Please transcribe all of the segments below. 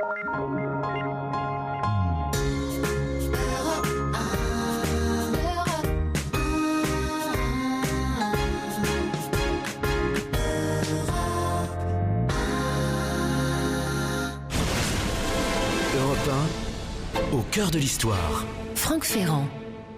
Europe 1, au cœur de l'histoire. Franck Ferrand.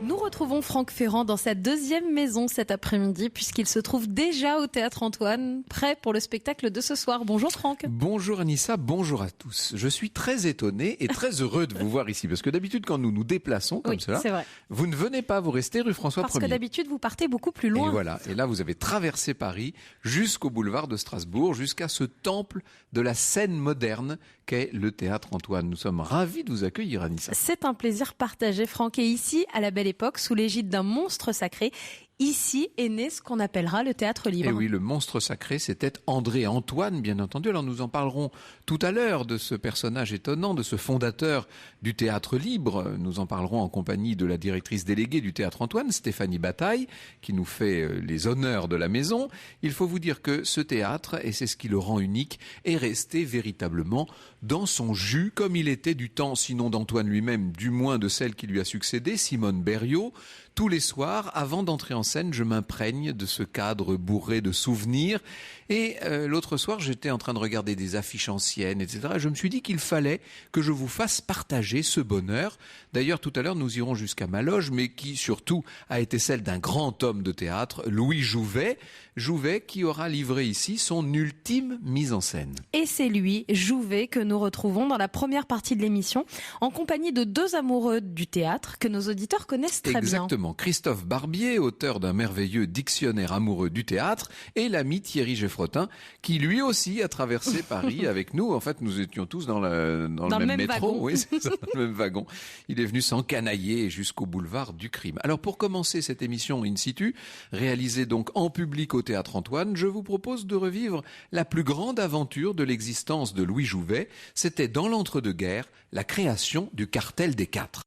Nous retrouvons Franck Ferrand dans sa deuxième maison cet après-midi puisqu'il se trouve déjà au Théâtre Antoine, prêt pour le spectacle de ce soir. Bonjour Franck. Bonjour Anissa, bonjour à tous. Je suis très étonné et très heureux de vous voir ici parce que d'habitude quand nous nous déplaçons comme cela, c'est vrai. Vous ne venez pas, vous restez rue François 1er. Parce que d'habitude vous partez beaucoup plus loin. Et voilà, et là vous avez traversé Paris jusqu'au boulevard de Strasbourg, jusqu'à ce temple de la scène moderne qu'est le Théâtre Antoine. Nous sommes ravis de vous accueillir Anissa. C'est un plaisir partagé Franck, et ici, à la Belle Époque, sous l'égide d'un monstre sacré, ici est né ce qu'on appellera le théâtre libre. Et oui, le monstre sacré, c'était André Antoine, bien entendu. Alors nous en parlerons tout à l'heure de ce personnage étonnant, de ce fondateur du théâtre libre. Nous en parlerons en compagnie de la directrice déléguée du théâtre Antoine, Stéphanie Bataille, qui nous fait les honneurs de la maison. Il faut vous dire que ce théâtre, et c'est ce qui le rend unique, est resté véritablement dans son jus, comme il était du temps, sinon d'Antoine lui-même, du moins de celle qui lui a succédé, Simone Berriot. Tous les soirs, avant d'entrer en scène, je m'imprègne de ce cadre bourré de souvenirs. Et l'autre soir, j'étais en train de regarder des affiches anciennes, etc. Et je me suis dit qu'il fallait que je vous fasse partager ce bonheur. D'ailleurs, tout à l'heure, nous irons jusqu'à ma loge, mais qui surtout a été celle d'un grand homme de théâtre, Louis Jouvet. Jouvet qui aura livré ici son ultime mise en scène. Et c'est lui, Jouvet, que nous retrouvons dans la première partie de l'émission, en compagnie de deux amoureux du théâtre que nos auditeurs connaissent très bien. Exactement. Christophe Barbier, auteur d'un merveilleux dictionnaire amoureux du théâtre, et l'ami Thierry Geffrotin, qui lui aussi a traversé Paris avec nous. En fait, nous étions tous dans le même métro. Wagon. Oui, c'est ça, dans le même wagon. Il est venu s'encanailler jusqu'au boulevard du crime. Alors, pour commencer cette émission in situ, réalisée donc en public au Théâtre Antoine, je vous propose de revivre la plus grande aventure de l'existence de Louis Jouvet. C'était dans l'entre-deux-guerres, la création du cartel des quatre.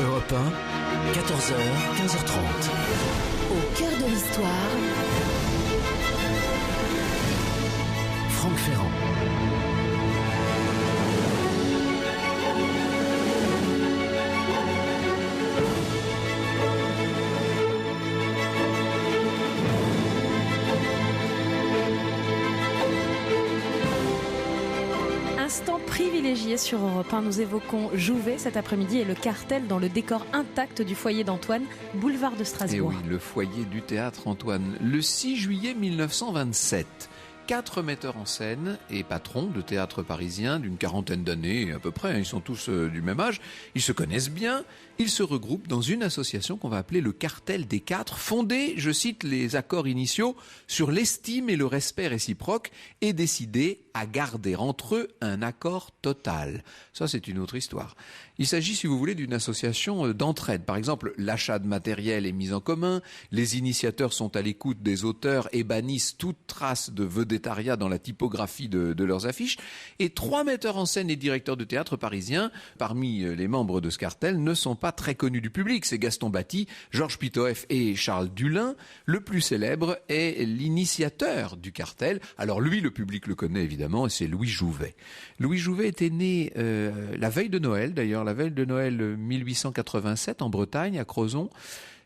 Europe 1, 14h, 15h30. Au cœur de l'histoire. Franck Ferrand. Instant privilégié sur Europe 1, nous évoquons Jouvet cet après-midi et le cartel dans le décor intact du foyer d'Antoine, boulevard de Strasbourg. Et oui, le foyer du Théâtre Antoine. Le 6 juillet 1927, 4 metteurs en scène et patrons de théâtre parisien d'une quarantaine d'années à peu près, ils sont tous du même âge, ils se connaissent bien, ils se regroupent dans une association qu'on va appeler le Cartel des Quatre, fondée, je cite les accords initiaux, sur l'estime et le respect réciproque et décidée à garder entre eux un accord total. Ça, c'est une autre histoire. Il s'agit, si vous voulez, d'une association d'entraide. Par exemple, l'achat de matériel est mis en commun, les initiateurs sont à l'écoute des auteurs et bannissent toute trace de vedettariat dans la typographie de leurs affiches. Et 3 metteurs en scène et directeurs de théâtre parisiens, parmi les membres de ce cartel, ne sont pas très connus du public. C'est Gaston Batty, Georges Pitoef et Charles Dulin. Le plus célèbre est l'initiateur du cartel. Alors lui, le public le connaît évidemment, et c'est Louis Jouvet. Louis Jouvet était né la veille de Noël, d'ailleurs, la veille de Noël 1887 en Bretagne, à Crozon.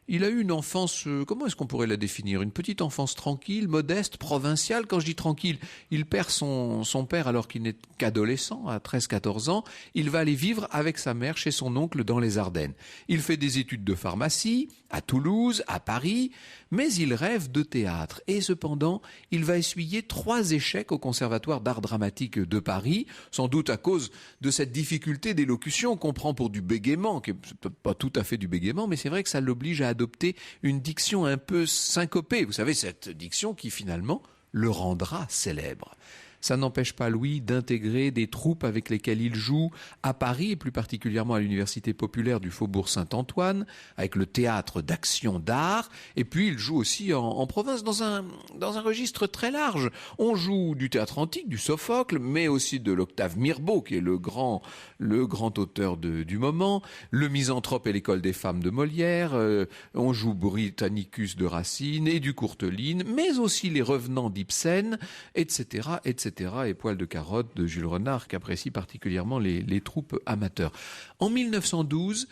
Il a eu une enfance, comment est-ce qu'on pourrait la définir? Une petite enfance tranquille, modeste, provinciale. Quand je dis tranquille, il perd son père alors qu'il n'est qu'adolescent, à 13-14 ans. Il va aller vivre avec sa mère chez son oncle dans les Ardennes. Il fait des études de pharmacie à Toulouse, à Paris, mais il rêve de théâtre. Et cependant, il va essuyer 3 échecs au Conservatoire d'art dramatique de Paris, sans doute à cause de cette difficulté d'élocution qu'on prend pour du bégaiement, qui n'est pas tout à fait du bégaiement, mais c'est vrai que ça l'oblige à adopter une diction un peu syncopée. Vous savez, cette diction qui finalement le rendra célèbre. Ça n'empêche pas Louis d'intégrer des troupes avec lesquelles il joue à Paris et plus particulièrement à l'Université populaire du Faubourg Saint-Antoine, avec le théâtre d'action d'art. Et puis il joue aussi en province dans un registre très large. On joue du théâtre antique, du Sophocle, mais aussi de l'Octave Mirbeau, qui est le grand auteur du moment, le Misanthrope et l'école des femmes de Molière, on joue Britannicus de Racine et du Courteline, mais aussi les Revenants d'Ibsen, etc., et Poil de carotte de Jules Renard, qu'apprécient particulièrement les troupes amateurs. En 1912,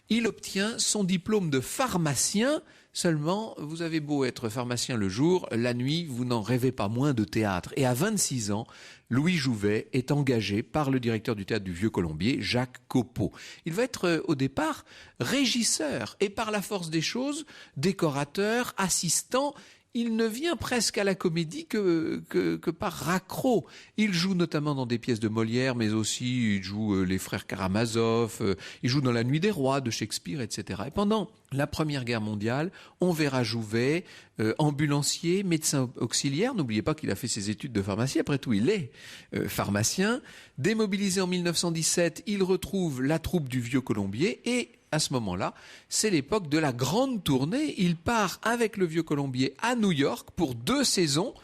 il obtient son diplôme de pharmacien. Seulement, vous avez beau être pharmacien le jour, la nuit, vous n'en rêvez pas moins de théâtre. Et à 26 ans, Louis Jouvet est engagé par le directeur du théâtre du Vieux-Colombier, Jacques Copeau. Il va être au départ régisseur et par la force des choses, décorateur, assistant. Il ne vient presque à la comédie que par raccro. Il joue notamment dans des pièces de Molière, mais aussi il joue les frères Karamazov, il joue dans La Nuit des Rois de Shakespeare, etc. Et pendant la Première Guerre mondiale, on verra Jouvet, ambulancier, médecin auxiliaire. N'oubliez pas qu'il a fait ses études de pharmacie. Après tout, il est pharmacien. Démobilisé en 1917, il retrouve la troupe du Vieux-Colombier et à ce moment-là, c'est l'époque de la grande tournée. Il part avec le Vieux-Colombier à New York pour 2 saisons.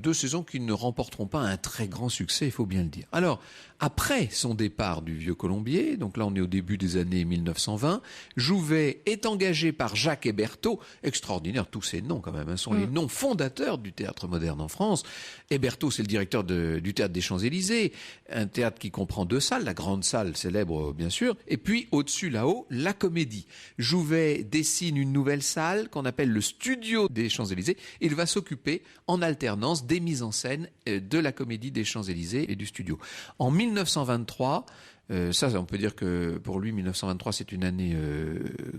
2 saisons qui ne remporteront pas un très grand succès, il faut bien le dire. Alors, après son départ du Vieux-Colombier, donc là on est au début des années 1920, Jouvet est engagé par Jacques Hébertot, extraordinaire, tous ces noms quand même, sont les noms fondateurs du théâtre moderne en France. Hébertot, c'est le directeur du théâtre des Champs-Élysées, un théâtre qui comprend 2 salles, la grande salle célèbre bien sûr, et puis au-dessus là-haut, la Comédie. Jouvet dessine une nouvelle salle qu'on appelle le studio des Champs-Élysées. Il va s'occuper en alternance des mises en scène de la Comédie des Champs-Élysées et du studio. En 1923, ça on peut dire que pour lui 1923 c'est une année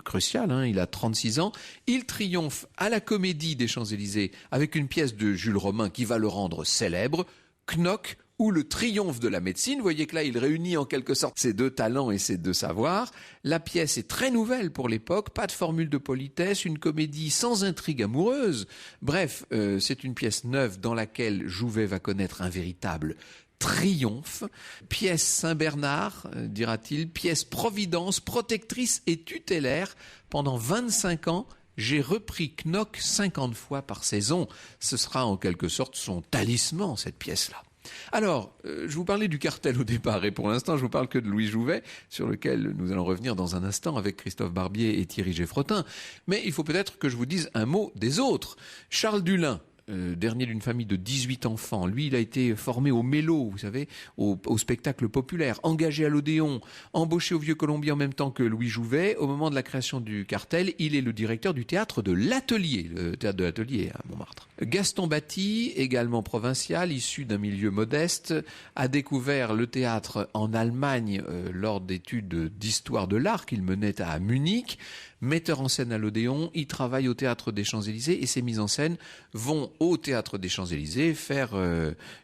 cruciale, hein, il a 36 ans, il triomphe à la Comédie des Champs-Élysées avec une pièce de Jules Romain qui va le rendre célèbre, Knock ou le triomphe de la médecine. Vous voyez que là, il réunit en quelque sorte ses 2 talents et ses 2 savoirs. La pièce est très nouvelle pour l'époque, pas de formule de politesse, une comédie sans intrigue amoureuse. Bref, c'est une pièce neuve dans laquelle Jouvet va connaître un véritable triomphe. Pièce Saint-Bernard, dira-t-il, pièce Providence, protectrice et tutélaire. Pendant 25 ans, j'ai repris Knock 50 fois par saison. Ce sera en quelque sorte son talisman, cette pièce-là. Alors, je vous parlais du cartel au départ et pour l'instant je vous parle que de Louis Jouvet, sur lequel nous allons revenir dans un instant avec Christophe Barbier et Thierry Geffrotin. Mais il faut peut-être que je vous dise un mot des autres. Charles Dulin, dernier d'une famille de 18 enfants. Lui, il a été formé au mélo, vous savez, au spectacle populaire, engagé à l'Odéon, embauché au Vieux-Colombier en même temps que Louis Jouvet. Au moment de la création du cartel, il est le directeur du théâtre de l'Atelier, le théâtre de l'Atelier à Montmartre. Gaston Batty, également provincial, issu d'un milieu modeste, a découvert le théâtre en Allemagne lors d'études d'histoire de l'art qu'il menait à Munich. Metteur en scène à l'Odéon, il travaille au théâtre des Champs-Élysées et ses mises en scène vont au théâtre des Champs-Élysées faire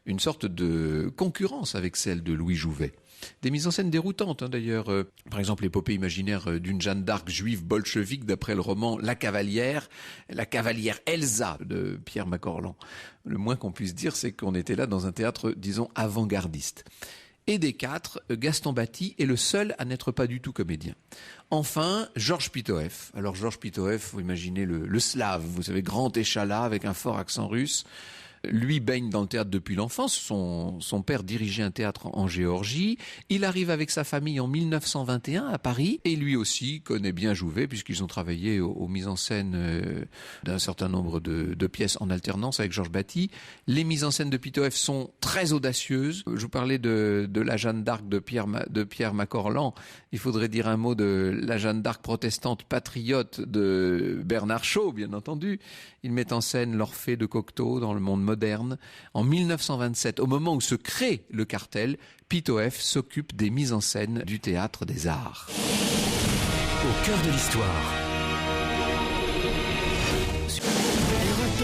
une sorte de concurrence avec celle de Louis Jouvet. Des mises en scène déroutantes, hein, d'ailleurs. Par exemple, l'épopée imaginaire d'une Jeanne d'Arc juive bolchevique d'après le roman La cavalière Elsa de Pierre Macorlan. Le moins qu'on puisse dire, c'est qu'on était là dans un théâtre, disons, avant-gardiste. Et des 4, Gaston Batty est le seul à n'être pas du tout comédien. Enfin, Georges Pitoëff. Alors Georges Pitoëff, vous imaginez le slave, vous savez, grand échalas avec un fort accent russe. Lui baigne dans le théâtre depuis l'enfance. Son père dirigeait un théâtre en Géorgie. Il arrive avec sa famille en 1921 à Paris. Et lui aussi connaît bien Jouvet puisqu'ils ont travaillé aux mises en scène d'un certain nombre de pièces en alternance avec Georges Batty. Les mises en scène de Pitoëff sont très audacieuses. Je vous parlais de la Jeanne d'Arc de Pierre Macorlan. Il faudrait dire un mot de la Jeanne d'Arc protestante patriote de Bernard Shaw, bien entendu. Il met en scène l'Orphée de Cocteau dans le monde moderne. En 1927, au moment où se crée le cartel, Pitoëff s'occupe des mises en scène du théâtre des arts. Au cœur de l'histoire. Europe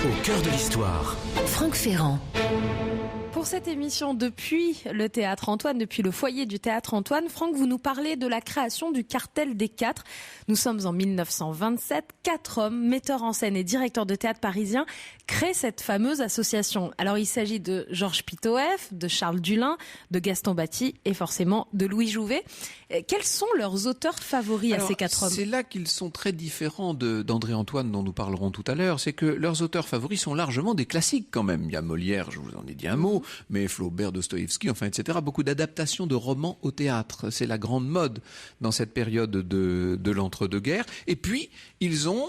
1, Au cœur de l'histoire. Franck Ferrand. Pour Pour cette émission, depuis le Théâtre Antoine, depuis le foyer du Théâtre Antoine, Franck, vous nous parlez de la création du Cartel des Quatre. Nous sommes en 1927. 4 hommes, metteurs en scène et directeurs de théâtre parisiens, créent cette fameuse association. Alors, il s'agit de Georges Pitoëff, de Charles Dullin, de Gaston Batty et forcément de Louis Jouvet. Quels sont leurs auteurs favoris à ces 4 hommes? C'est là qu'ils sont très différents d'André Antoine, dont nous parlerons tout à l'heure. C'est que leurs auteurs favoris sont largement des classiques quand même. Il y a Molière, je vous en ai dit un mot, mais Flaubert, Dostoïevski, enfin, etc. Beaucoup d'adaptations de romans au théâtre. C'est la grande mode dans cette période de l'entre-deux-guerres. Et puis, ils ont,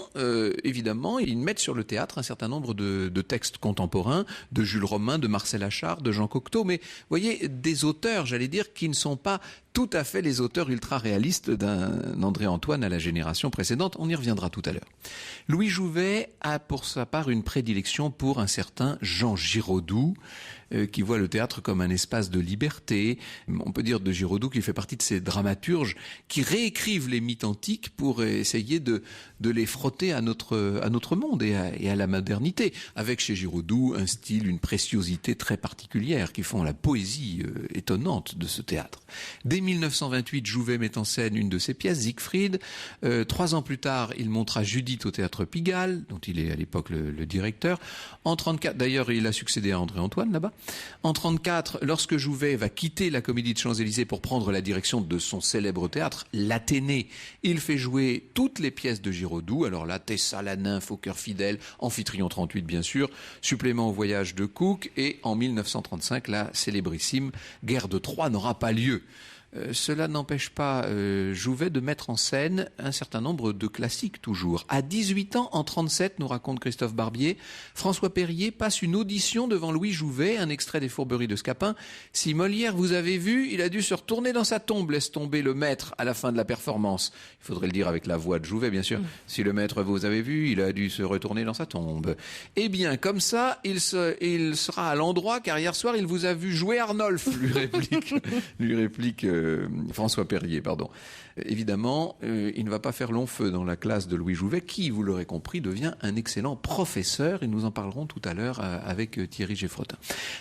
évidemment, ils mettent sur le théâtre un certain nombre de textes contemporains, de Jules Romain, de Marcel Achard, de Jean Cocteau. Mais, vous voyez, des auteurs, j'allais dire, qui ne sont pas tout à fait les auteurs ultra-réalistes d'un André Antoine à la génération précédente. On y reviendra tout à l'heure. Louis Jouvet a pour sa part une prédilection pour un certain Jean Giraudoux, qui voit le théâtre comme un espace de liberté. On peut dire de Giraudoux qu'il fait partie de ces dramaturges qui réécrivent les mythes antiques pour essayer de les frotter à notre monde et à la modernité. Avec chez Giraudoux un style, une préciosité très particulière qui font la poésie étonnante de ce théâtre. Dès 1928, Jouvet met en scène une de ses pièces, Siegfried. 3 ans plus tard, il montra Judith au théâtre Pigalle, dont il est à l'époque le directeur. En 34, d'ailleurs, il a succédé à André Antoine là-bas. En 34, lorsque Jouvet va quitter la Comédie de Champs-Élysées pour prendre la direction de son célèbre théâtre, l'Athénée, il fait jouer toutes les pièces de Giraudoux. Alors là, Tessa, la nymphe au cœur fidèle, Amphitryon 38 bien sûr, supplément au voyage de Cook, et en 1935, la célébrissime Guerre de Troie n'aura pas lieu. Cela n'empêche pas Jouvet de mettre en scène un certain nombre de classiques toujours. À 18 ans, en 37, nous raconte Christophe Barbier, François Perrier passe une audition devant Louis Jouvet, un extrait des Fourberies de Scapin. Si Molière vous avez vu, il a dû se retourner dans sa tombe, laisse tomber le maître à la fin de la performance. Il faudrait le dire avec la voix de Jouvet, bien sûr. Si le maître vous avez vu, il a dû se retourner dans sa tombe. Eh bien, comme ça, il sera à l'endroit, car hier soir, il vous a vu jouer Arnolphe, lui réplique François Perrier, pardon. Évidemment, il ne va pas faire long feu dans la classe de Louis Jouvet, qui, vous l'aurez compris, devient un excellent professeur, et nous en parlerons tout à l'heure avec Thierry Geffrotin.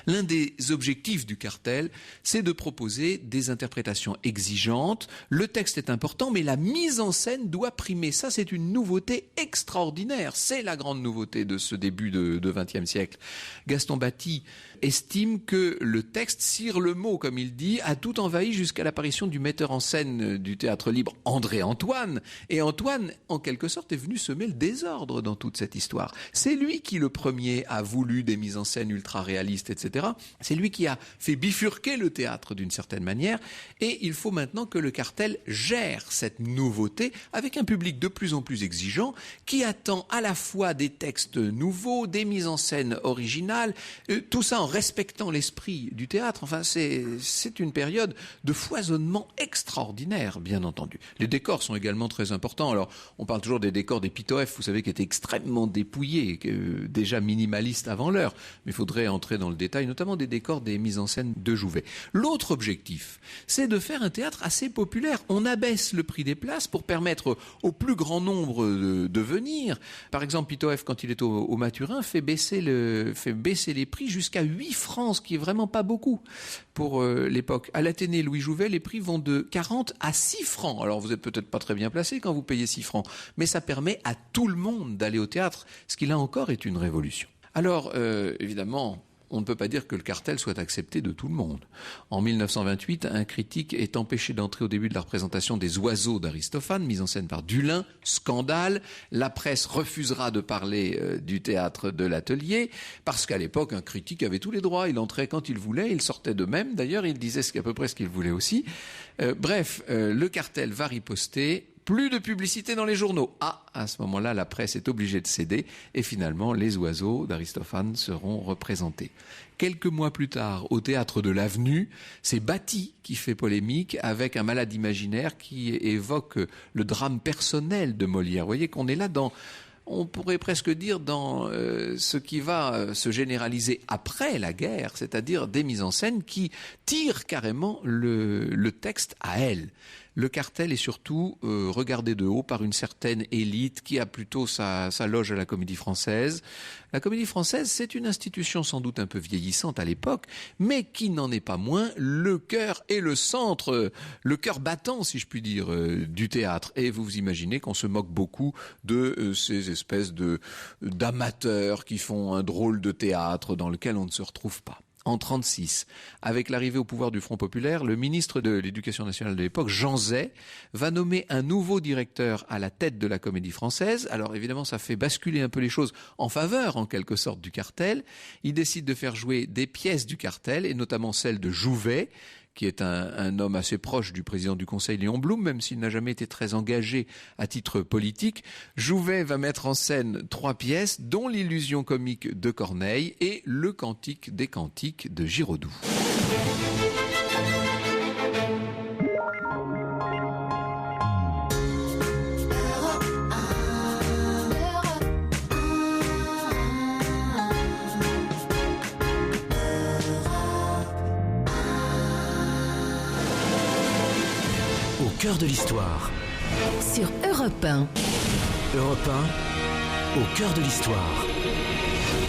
L'un des objectifs du cartel, c'est de proposer des interprétations exigeantes. Le texte est important, mais la mise en scène doit primer. Ça, c'est une nouveauté extraordinaire. C'est la grande nouveauté de ce début de XXe siècle. Gaston Batty estime que le texte, cire le mot, comme il dit, a tout envahi jusqu'à l'apparition du metteur en scène du théâtre libre, André Antoine. Et Antoine, en quelque sorte, est venu semer le désordre dans toute cette histoire. C'est lui qui, le premier, a voulu des mises en scène ultra-réalistes, etc. C'est lui qui a fait bifurquer le théâtre d'une certaine manière. Et il faut maintenant que le cartel gère cette nouveauté avec un public de plus en plus exigeant qui attend à la fois des textes nouveaux, des mises en scène originales, tout ça en respectant l'esprit du théâtre. Enfin, c'est une période de foisonnement extraordinaire, bien entendu. Les décors sont également très importants. Alors, on parle toujours des décors des Pitoëff, vous savez, qui étaient extrêmement dépouillés, déjà minimalistes avant l'heure. Mais il faudrait entrer dans le détail, notamment des décors des mises en scène de Jouvet. L'autre objectif, c'est de faire un théâtre assez populaire. On abaisse le prix des places pour permettre au plus grand nombre de venir. Par exemple, Pitoëff, quand il est au Mathurin, fait baisser les prix jusqu'à 8 francs, ce qui est vraiment pas beaucoup pour l'époque. À l'Athénée Louis Jouvet, les prix vont de 40 à 6 francs. Alors vous êtes peut-être pas très bien placé quand vous payez 6 francs, mais ça permet à tout le monde d'aller au théâtre, ce qui là encore est une révolution. Alors évidemment, on ne peut pas dire que le cartel soit accepté de tout le monde. En 1928, un critique est empêché d'entrer au début de la représentation des Oiseaux d'Aristophane, mise en scène par Dullin. Scandale. La presse refusera de parler du théâtre de l'Atelier, parce qu'à l'époque, un critique avait tous les droits. Il entrait quand il voulait, il sortait de même. D'ailleurs, il disait à peu près ce qu'il voulait aussi. Le cartel va riposter. Plus de publicité dans les journaux. À ce moment-là, la presse est obligée de céder et finalement, les Oiseaux d'Aristophane seront représentés. Quelques mois plus tard, au théâtre de l'Avenue, c'est Batty qui fait polémique avec un malade imaginaire qui évoque le drame personnel de Molière. Vous voyez qu'on est là on pourrait presque dire dans ce qui va se généraliser après la guerre, c'est-à-dire des mises en scène qui tirent carrément le texte à elles. le cartel est surtout regardé de haut par une certaine élite qui a plutôt sa loge à la Comédie Française. La Comédie Française, c'est une institution sans doute un peu vieillissante à l'époque, mais qui n'en est pas moins le cœur et le centre, le cœur battant, si je puis dire, du théâtre. Et vous imaginez qu'on se moque beaucoup de ces espèces d'amateurs qui font un drôle de théâtre dans lequel on ne se retrouve pas. En 1936, avec l'arrivée au pouvoir du Front populaire, le ministre de l'Éducation nationale de l'époque, Jean Zay, va nommer un nouveau directeur à la tête de la Comédie Française. Alors évidemment, ça fait basculer un peu les choses en faveur, en quelque sorte, du cartel. Il décide de faire jouer des pièces du cartel, et notamment celle de Jouvet, qui est un homme assez proche du président du Conseil, Léon Blum, même s'il n'a jamais été très engagé à titre politique. Jouvet va mettre en scène 3 pièces, dont l'illusion comique de Corneille et le Cantique des Cantiques de Giraudoux. Au cœur de l'histoire. Sur Europe 1. Europe 1, au cœur de l'histoire.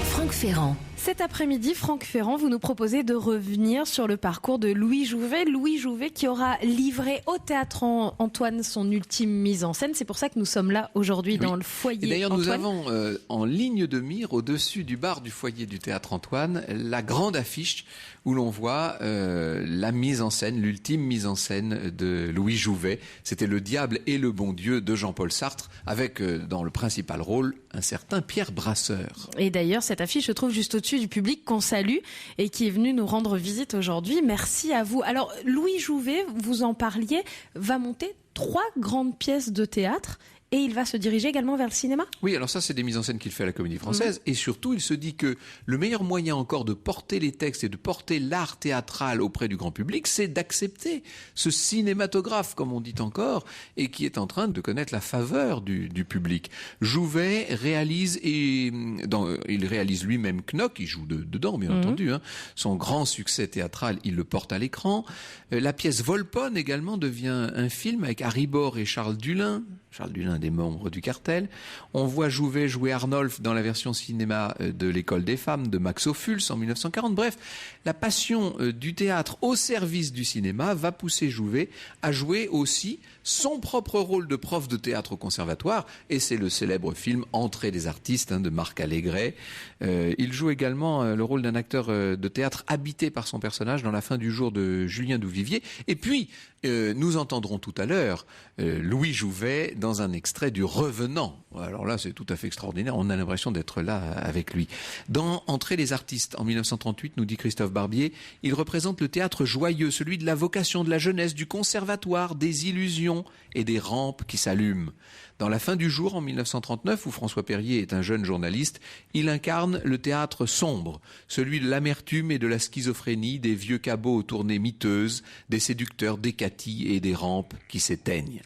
Franck Ferrand. Cet après-midi, Franck Ferrand, vous nous proposez de revenir sur le parcours de Louis Jouvet. Louis Jouvet qui aura livré au Théâtre Antoine son ultime mise en scène. C'est pour ça que nous sommes là aujourd'hui dans le foyer. Et d'ailleurs, Antoine. nous avons en ligne de mire, au-dessus du bar du foyer du Théâtre Antoine, la grande affiche où l'on voit la mise en scène, l'ultime mise en scène de Louis Jouvet. C'était Le Diable et le Bon Dieu de Jean-Paul Sartre, avec dans le principal rôle un certain Pierre Brasseur. Et d'ailleurs, cette affiche se trouve juste au-dessus du public qu'on salue et qui est venu nous rendre visite aujourd'hui. Merci à vous. Alors, Louis Jouvet, vous en parliez, va monter 3 grandes pièces de théâtre. Et il va se diriger également vers le cinéma ? Oui, alors ça, c'est des mises en scène qu'il fait à la Comédie Française. Et surtout, il se dit que le meilleur moyen encore de porter les textes et de porter l'art théâtral auprès du grand public, c'est d'accepter ce cinématographe, comme on dit encore, et qui est en train de connaître la faveur du public. Jouvet réalise, il réalise lui-même Knock, il joue dedans, bien entendu. Hein. Son grand succès théâtral, il le porte à l'écran. La pièce Volpone également devient un film avec Harry Bor et Charles Dulin. Charles Dulin, des membres du cartel. On voit Jouvet jouer Arnolphe dans la version cinéma de l'École des femmes de Max Ophuls en 1940. Bref, la passion du théâtre au service du cinéma va pousser Jouvet à jouer aussi son propre rôle de prof de théâtre au conservatoire, et c'est le célèbre film Entrée des artistes de Marc Allégret. Il joue également le rôle d'un acteur de théâtre habité par son personnage dans La fin du jour de Julien Duvivier. Et puis, nous entendrons tout à l'heure Louis Jouvet dans un extrait du Revenant. Alors là, c'est tout à fait extraordinaire. On a l'impression d'être là avec lui. Dans Entrée des artistes, en 1938, nous dit Christophe Barbier, il représente le théâtre joyeux, celui de la vocation de la jeunesse, du conservatoire, des illusions et des rampes qui s'allument. Dans La fin du jour, en 1939, où François Perrier est un jeune journaliste, il incarne le théâtre sombre, celui de l'amertume et de la schizophrénie, des vieux cabots aux tournées miteuses, des séducteurs décatis et des rampes qui s'éteignent.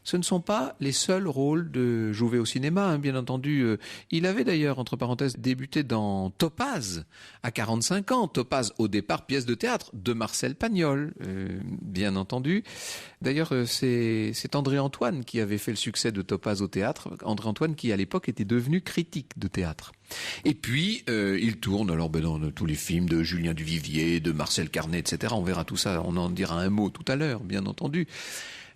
Ce ne sont pas les seuls rôles de Jouvet au cinéma, bien entendu. Il avait d'ailleurs, entre parenthèses, débuté dans Topaz à 45 ans. Topaz, au départ, pièce de théâtre de Marcel Pagnol, bien entendu. D'ailleurs, c'est André Antoine qui avait fait le succès de Topaz au théâtre. André Antoine qui, à l'époque, était devenu critique de théâtre. Et puis, il tourne alors dans tous les films de Julien Duvivier, de Marcel Carnet, etc. On verra tout ça, on en dira un mot tout à l'heure, bien entendu.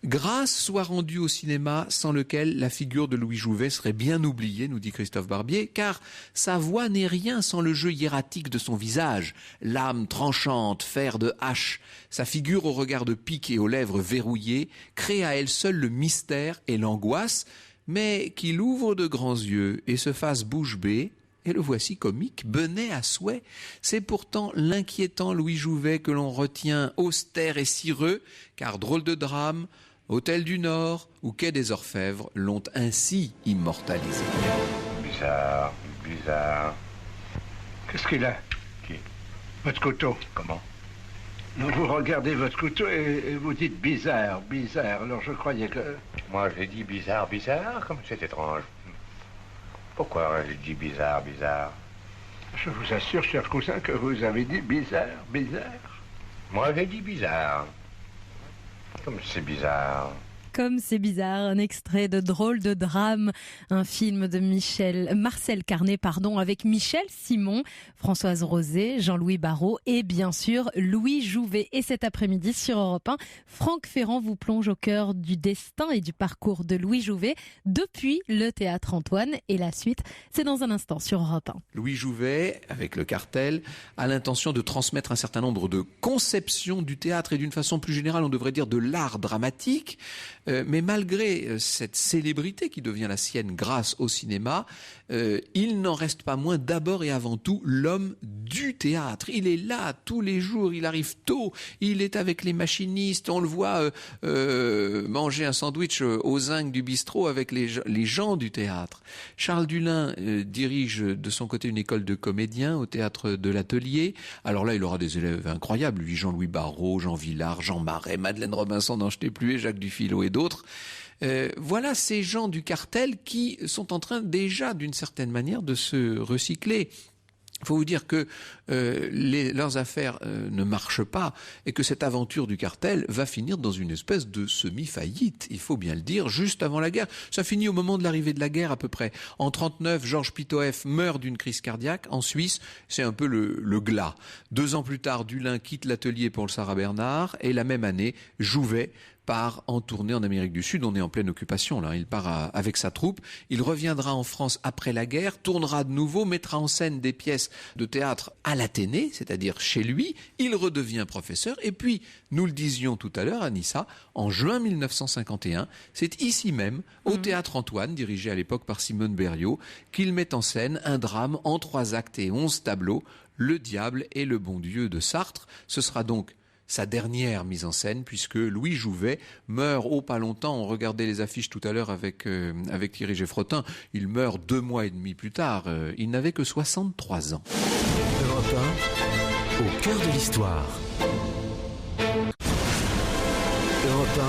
Grâce soit rendue au cinéma sans lequel la figure de Louis Jouvet serait bien oubliée, nous dit Christophe Barbier, car sa voix n'est rien sans le jeu hiératique de son visage, l'âme tranchante, fer de hache. Sa figure au regard de pique et aux lèvres verrouillées crée à elle seule le mystère et l'angoisse, mais qu'il ouvre de grands yeux et se fasse bouche bée. Et le voici comique, benet à souhait. C'est pourtant l'inquiétant Louis Jouvet que l'on retient austère et cireux, car drôle de drame, Hôtel du Nord ou Quai des Orfèvres l'ont ainsi immortalisé. Bizarre, bizarre. Qu'est-ce qu'il a? Qui? Votre couteau. Comment? Non, vous regardez votre couteau et vous dites bizarre, bizarre. Alors je croyais que... Moi j'ai dit bizarre, bizarre, comme c'est étrange. Pourquoi j'ai dit bizarre, bizarre? Je vous assure, cher cousin, que vous avez dit bizarre, bizarre. Moi j'ai dit bizarre. Comme c'est bizarre. Comme c'est bizarre, un extrait de Drôle de drame, un film de Marcel Carné, avec Michel Simon, Françoise Rosé, Jean-Louis Barrault et bien sûr Louis Jouvet. Et cet après-midi sur Europe 1, Franck Ferrand vous plonge au cœur du destin et du parcours de Louis Jouvet depuis le Théâtre Antoine. Et la suite, c'est dans un instant sur Europe 1. Louis Jouvet, avec le cartel, a l'intention de transmettre un certain nombre de conceptions du théâtre et d'une façon plus générale, on devrait dire de l'art dramatique. Mais malgré cette célébrité qui devient la sienne grâce au cinéma, il n'en reste pas moins d'abord et avant tout l'homme du théâtre. Il est là tous les jours, il arrive tôt, il est avec les machinistes, on le voit manger un sandwich au zinc du bistrot avec les gens du théâtre. Charles Dullin dirige de son côté une école de comédiens au théâtre de l'Atelier. Alors là, il aura des élèves incroyables, lui, Jean-Louis Barrault, Jean Villard, Jean Marais, Madeleine Robinson, n'en jetez plus, et Jacques Dufilot et d'autres. Voilà ces gens du cartel qui sont en train déjà, d'une certaine manière, de se recycler. Il faut vous dire que leurs affaires ne marchent pas et que cette aventure du cartel va finir dans une espèce de semi-faillite, il faut bien le dire, juste avant la guerre. Ça finit au moment de l'arrivée de la guerre à peu près. En 1939, Georges Pitoëff meurt d'une crise cardiaque. En Suisse, c'est un peu le glas. 2 ans plus tard, Dullin quitte l'Atelier pour le Sarah Bernard et la même année, Jouvet part en tournée en Amérique du Sud. On est en pleine occupation là. Il part avec sa troupe. Il reviendra en France après la guerre, tournera de nouveau, mettra en scène des pièces de théâtre à l'Athénée, c'est-à-dire chez lui. Il redevient professeur. Et puis, nous le disions tout à l'heure, Anissa, en juin 1951, c'est ici même, au Théâtre Antoine, dirigé à l'époque par Simone Berriot, qu'il met en scène un drame en 3 actes et 11 tableaux, Le Diable et le Bon Dieu de Sartre. Ce sera donc sa dernière mise en scène, puisque Louis Jouvet meurt pas longtemps. On regardait les affiches tout à l'heure avec Thierry Geffrotin. Il meurt 2 mois et demi plus tard. Il n'avait que 63 ans. Europe 1, au cœur de l'histoire. Europe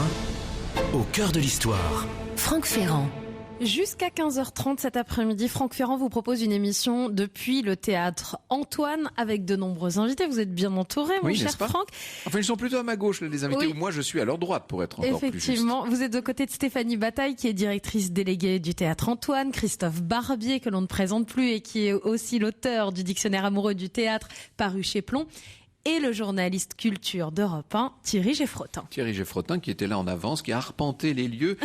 1, au cœur de l'histoire. Franck Ferrand. Jusqu'à 15h30 cet après-midi, Franck Ferrand vous propose une émission depuis le Théâtre Antoine avec de nombreux invités. Vous êtes bien entouré, mon cher Franck. Enfin, ils sont plutôt à ma gauche, les invités, où moi je suis à leur droite pour être encore plus juste. Effectivement, vous êtes aux côtés de Stéphanie Bataille, qui est directrice déléguée du Théâtre Antoine, Christophe Barbier, que l'on ne présente plus et qui est aussi l'auteur du Dictionnaire amoureux du théâtre paru chez Plomb, et le journaliste culture d'Europe 1, Thierry Geffrotin. Thierry Geffrotin qui était là en avance, qui a arpenté les lieux.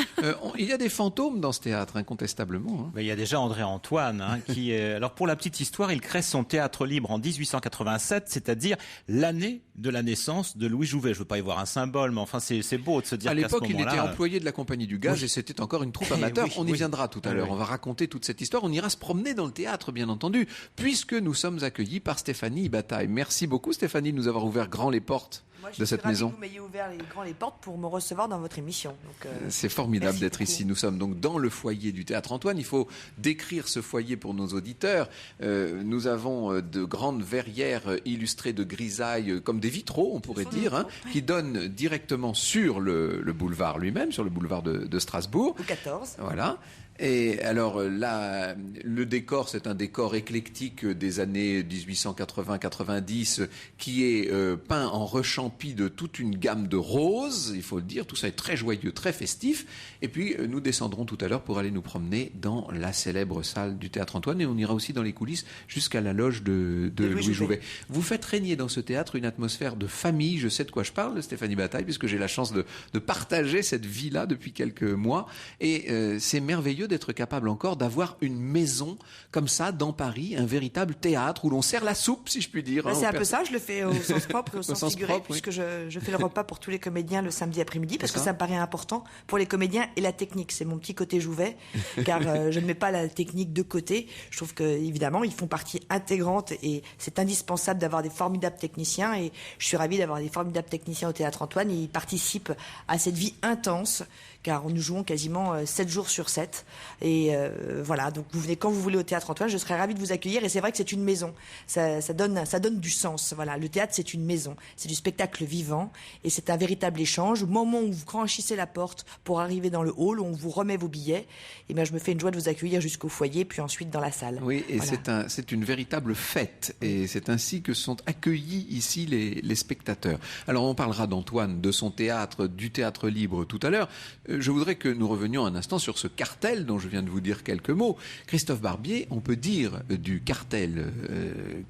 Il y a des fantômes dans ce théâtre, incontestablement. Il y a déjà André Antoine, qui alors pour la petite histoire, il crée son théâtre libre en 1887, c'est-à-dire l'année de la naissance de Louis Jouvet. Je veux pas y voir un symbole, mais enfin c'est beau de se dire qu'à ce moment-là... À l'époque, il était employé de la Compagnie du Gaz et c'était encore une troupe amateur. On y viendra tout à l'heure. On va raconter toute cette histoire. On ira se promener dans le théâtre, bien entendu, puisque nous sommes accueillis par Stéphanie Bataille. Merci beaucoup, Stéphanie, de nous avoir ouvert grand les portes de cette maison. Vous m'ayez ouvert les portes pour me recevoir dans votre émission. C'est formidable d'être ici. Nous sommes donc dans le foyer du Théâtre Antoine. Il faut décrire ce foyer pour nos auditeurs. Nous avons de grandes verrières illustrées de grisailles, comme des vitraux, on pourrait dire, qui donnent directement sur le boulevard lui-même, sur le boulevard de Strasbourg. Au 14. Voilà. Et alors là, le décor, c'est un décor éclectique des années 1880-90 qui est peint en rechampi de toute une gamme de roses, il faut le dire. Tout ça est très joyeux, très festif. Et puis, nous descendrons tout à l'heure pour aller nous promener dans la célèbre salle du Théâtre Antoine. Et on ira aussi dans les coulisses jusqu'à la loge de Louis Jouvet. Vous faites régner dans ce théâtre une atmosphère de famille. Je sais de quoi je parle, Stéphanie Bataille, puisque j'ai la chance de partager cette vie-là depuis quelques mois. Et c'est merveilleux d'être capable encore d'avoir une maison comme ça dans Paris, un véritable théâtre où l'on sert la soupe, si je puis dire. C'est un peu ça, je le fais au sens propre et au sens figuré, puisque je fais le repas pour tous les comédiens le samedi après-midi, parce que ça me paraît important pour les comédiens et la technique. C'est mon petit côté Jouvet, car je ne mets pas la technique de côté. Je trouve qu'évidemment, ils font partie intégrante et c'est indispensable d'avoir des formidables techniciens, et je suis ravie d'avoir des formidables techniciens au Théâtre Antoine, et ils participent à cette vie intense car nous jouons quasiment 7 jours sur 7. Et voilà, donc vous venez quand vous voulez au Théâtre Antoine, je serai ravie de vous accueillir. Et c'est vrai que c'est une maison, ça donne du sens. Voilà, le théâtre, c'est une maison, c'est du spectacle vivant, et c'est un véritable échange. Au moment où vous franchissez la porte pour arriver dans le hall, où on vous remet vos billets, et bien je me fais une joie de vous accueillir jusqu'au foyer, puis ensuite dans la salle. Oui, et voilà. c'est une véritable fête, et c'est ainsi que sont accueillis ici les spectateurs. Alors on parlera d'Antoine, de son théâtre, du théâtre libre tout à l'heure. Je voudrais que nous revenions un instant sur ce cartel dont je viens de vous dire quelques mots. Christophe Barbier, on peut dire du cartel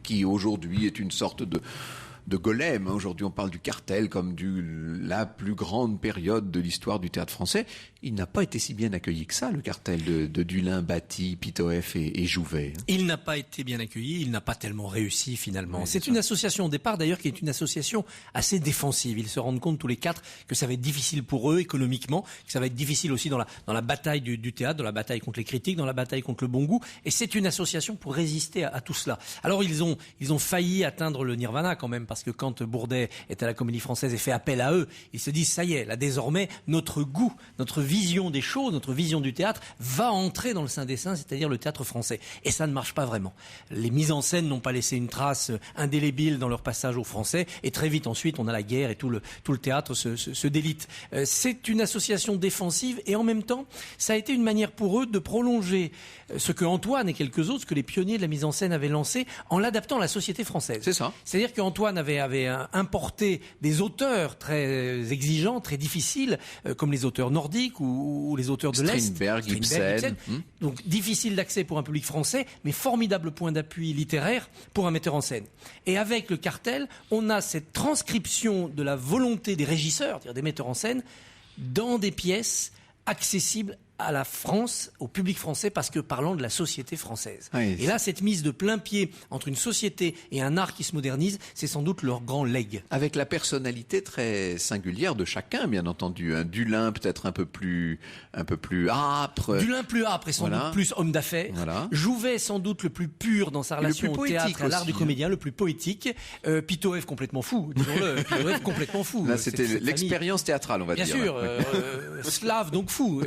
qui aujourd'hui est une sorte de golem. Aujourd'hui, on parle du cartel comme la plus grande période de l'histoire du théâtre français. Il n'a pas été si bien accueilli que ça, le cartel de Dulin, Batty, Pitoëff et Jouvet. Il n'a pas été bien accueilli, il n'a pas tellement réussi finalement. Oui, c'est une association au départ d'ailleurs qui est une association assez défensive. Ils se rendent compte tous les quatre que ça va être difficile pour eux économiquement, que ça va être difficile aussi dans la bataille du théâtre, dans la bataille contre les critiques, dans la bataille contre le bon goût. Et c'est une association pour résister à tout cela. Alors ils ont failli atteindre le nirvana quand même, parce que quand Bourdet est à la Comédie Française et fait appel à eux, ils se disent ça y est, là désormais notre goût, notre vision des choses, notre vision du théâtre va entrer dans le Saint des Saints, c'est-à-dire le théâtre français. Et ça ne marche pas vraiment. Les mises en scène n'ont pas laissé une trace indélébile dans leur passage au français, et très vite ensuite on a la guerre et tout le théâtre se délite. C'est une association défensive, et en même temps ça a été une manière pour eux de prolonger ce que Antoine et quelques autres, ce que les pionniers de la mise en scène avaient lancé, en l'adaptant à la société française. C'est ça. C'est-à-dire qu'Antoine avait importé des auteurs très exigeants, très difficiles, comme les auteurs nordiques ou les auteurs de l'Est. Strindberg, Ibsen. Donc difficile d'accès pour un public français, mais formidable point d'appui littéraire pour un metteur en scène. Et avec le cartel, on a cette transcription de la volonté des régisseurs, c'est-à-dire des metteurs en scène, dans des pièces accessibles à la France, au public français, parce que parlant de la société française. Oui. Et là, cette mise de plein pied entre une société et un art qui se modernise, c'est sans doute leur grand legs. Avec la personnalité très singulière de chacun, bien entendu. Dulin peut-être un peu plus âpre. Dulin plus âpre et sans doute plus homme d'affaires. Voilà. Jouvet sans doute le plus pur dans sa relation au théâtre, à l'art du comédien, le plus poétique. Pitoëff complètement fou, disons-le. Pitoëff complètement fou. Là, c'était l'expérience théâtrale, on va dire. Bien sûr, slave donc fou.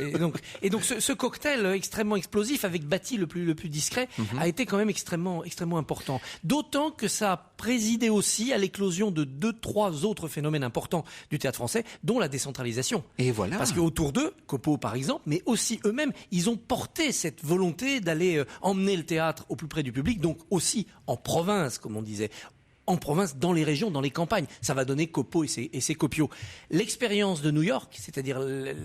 Et donc ce cocktail extrêmement explosif avec Batty le plus discret a été quand même extrêmement important. D'autant que ça a présidé aussi à l'éclosion de 2-3 autres phénomènes importants du théâtre français, dont la décentralisation. Et voilà. Parce qu'autour d'eux, Copeau par exemple, mais aussi eux-mêmes, ils ont porté cette volonté d'aller emmener le théâtre au plus près du public, donc aussi en province, comme on disait. En province, dans les régions, dans les campagnes. Ça va donner Copeau et ses copiaux. L'expérience de New York, c'est-à-dire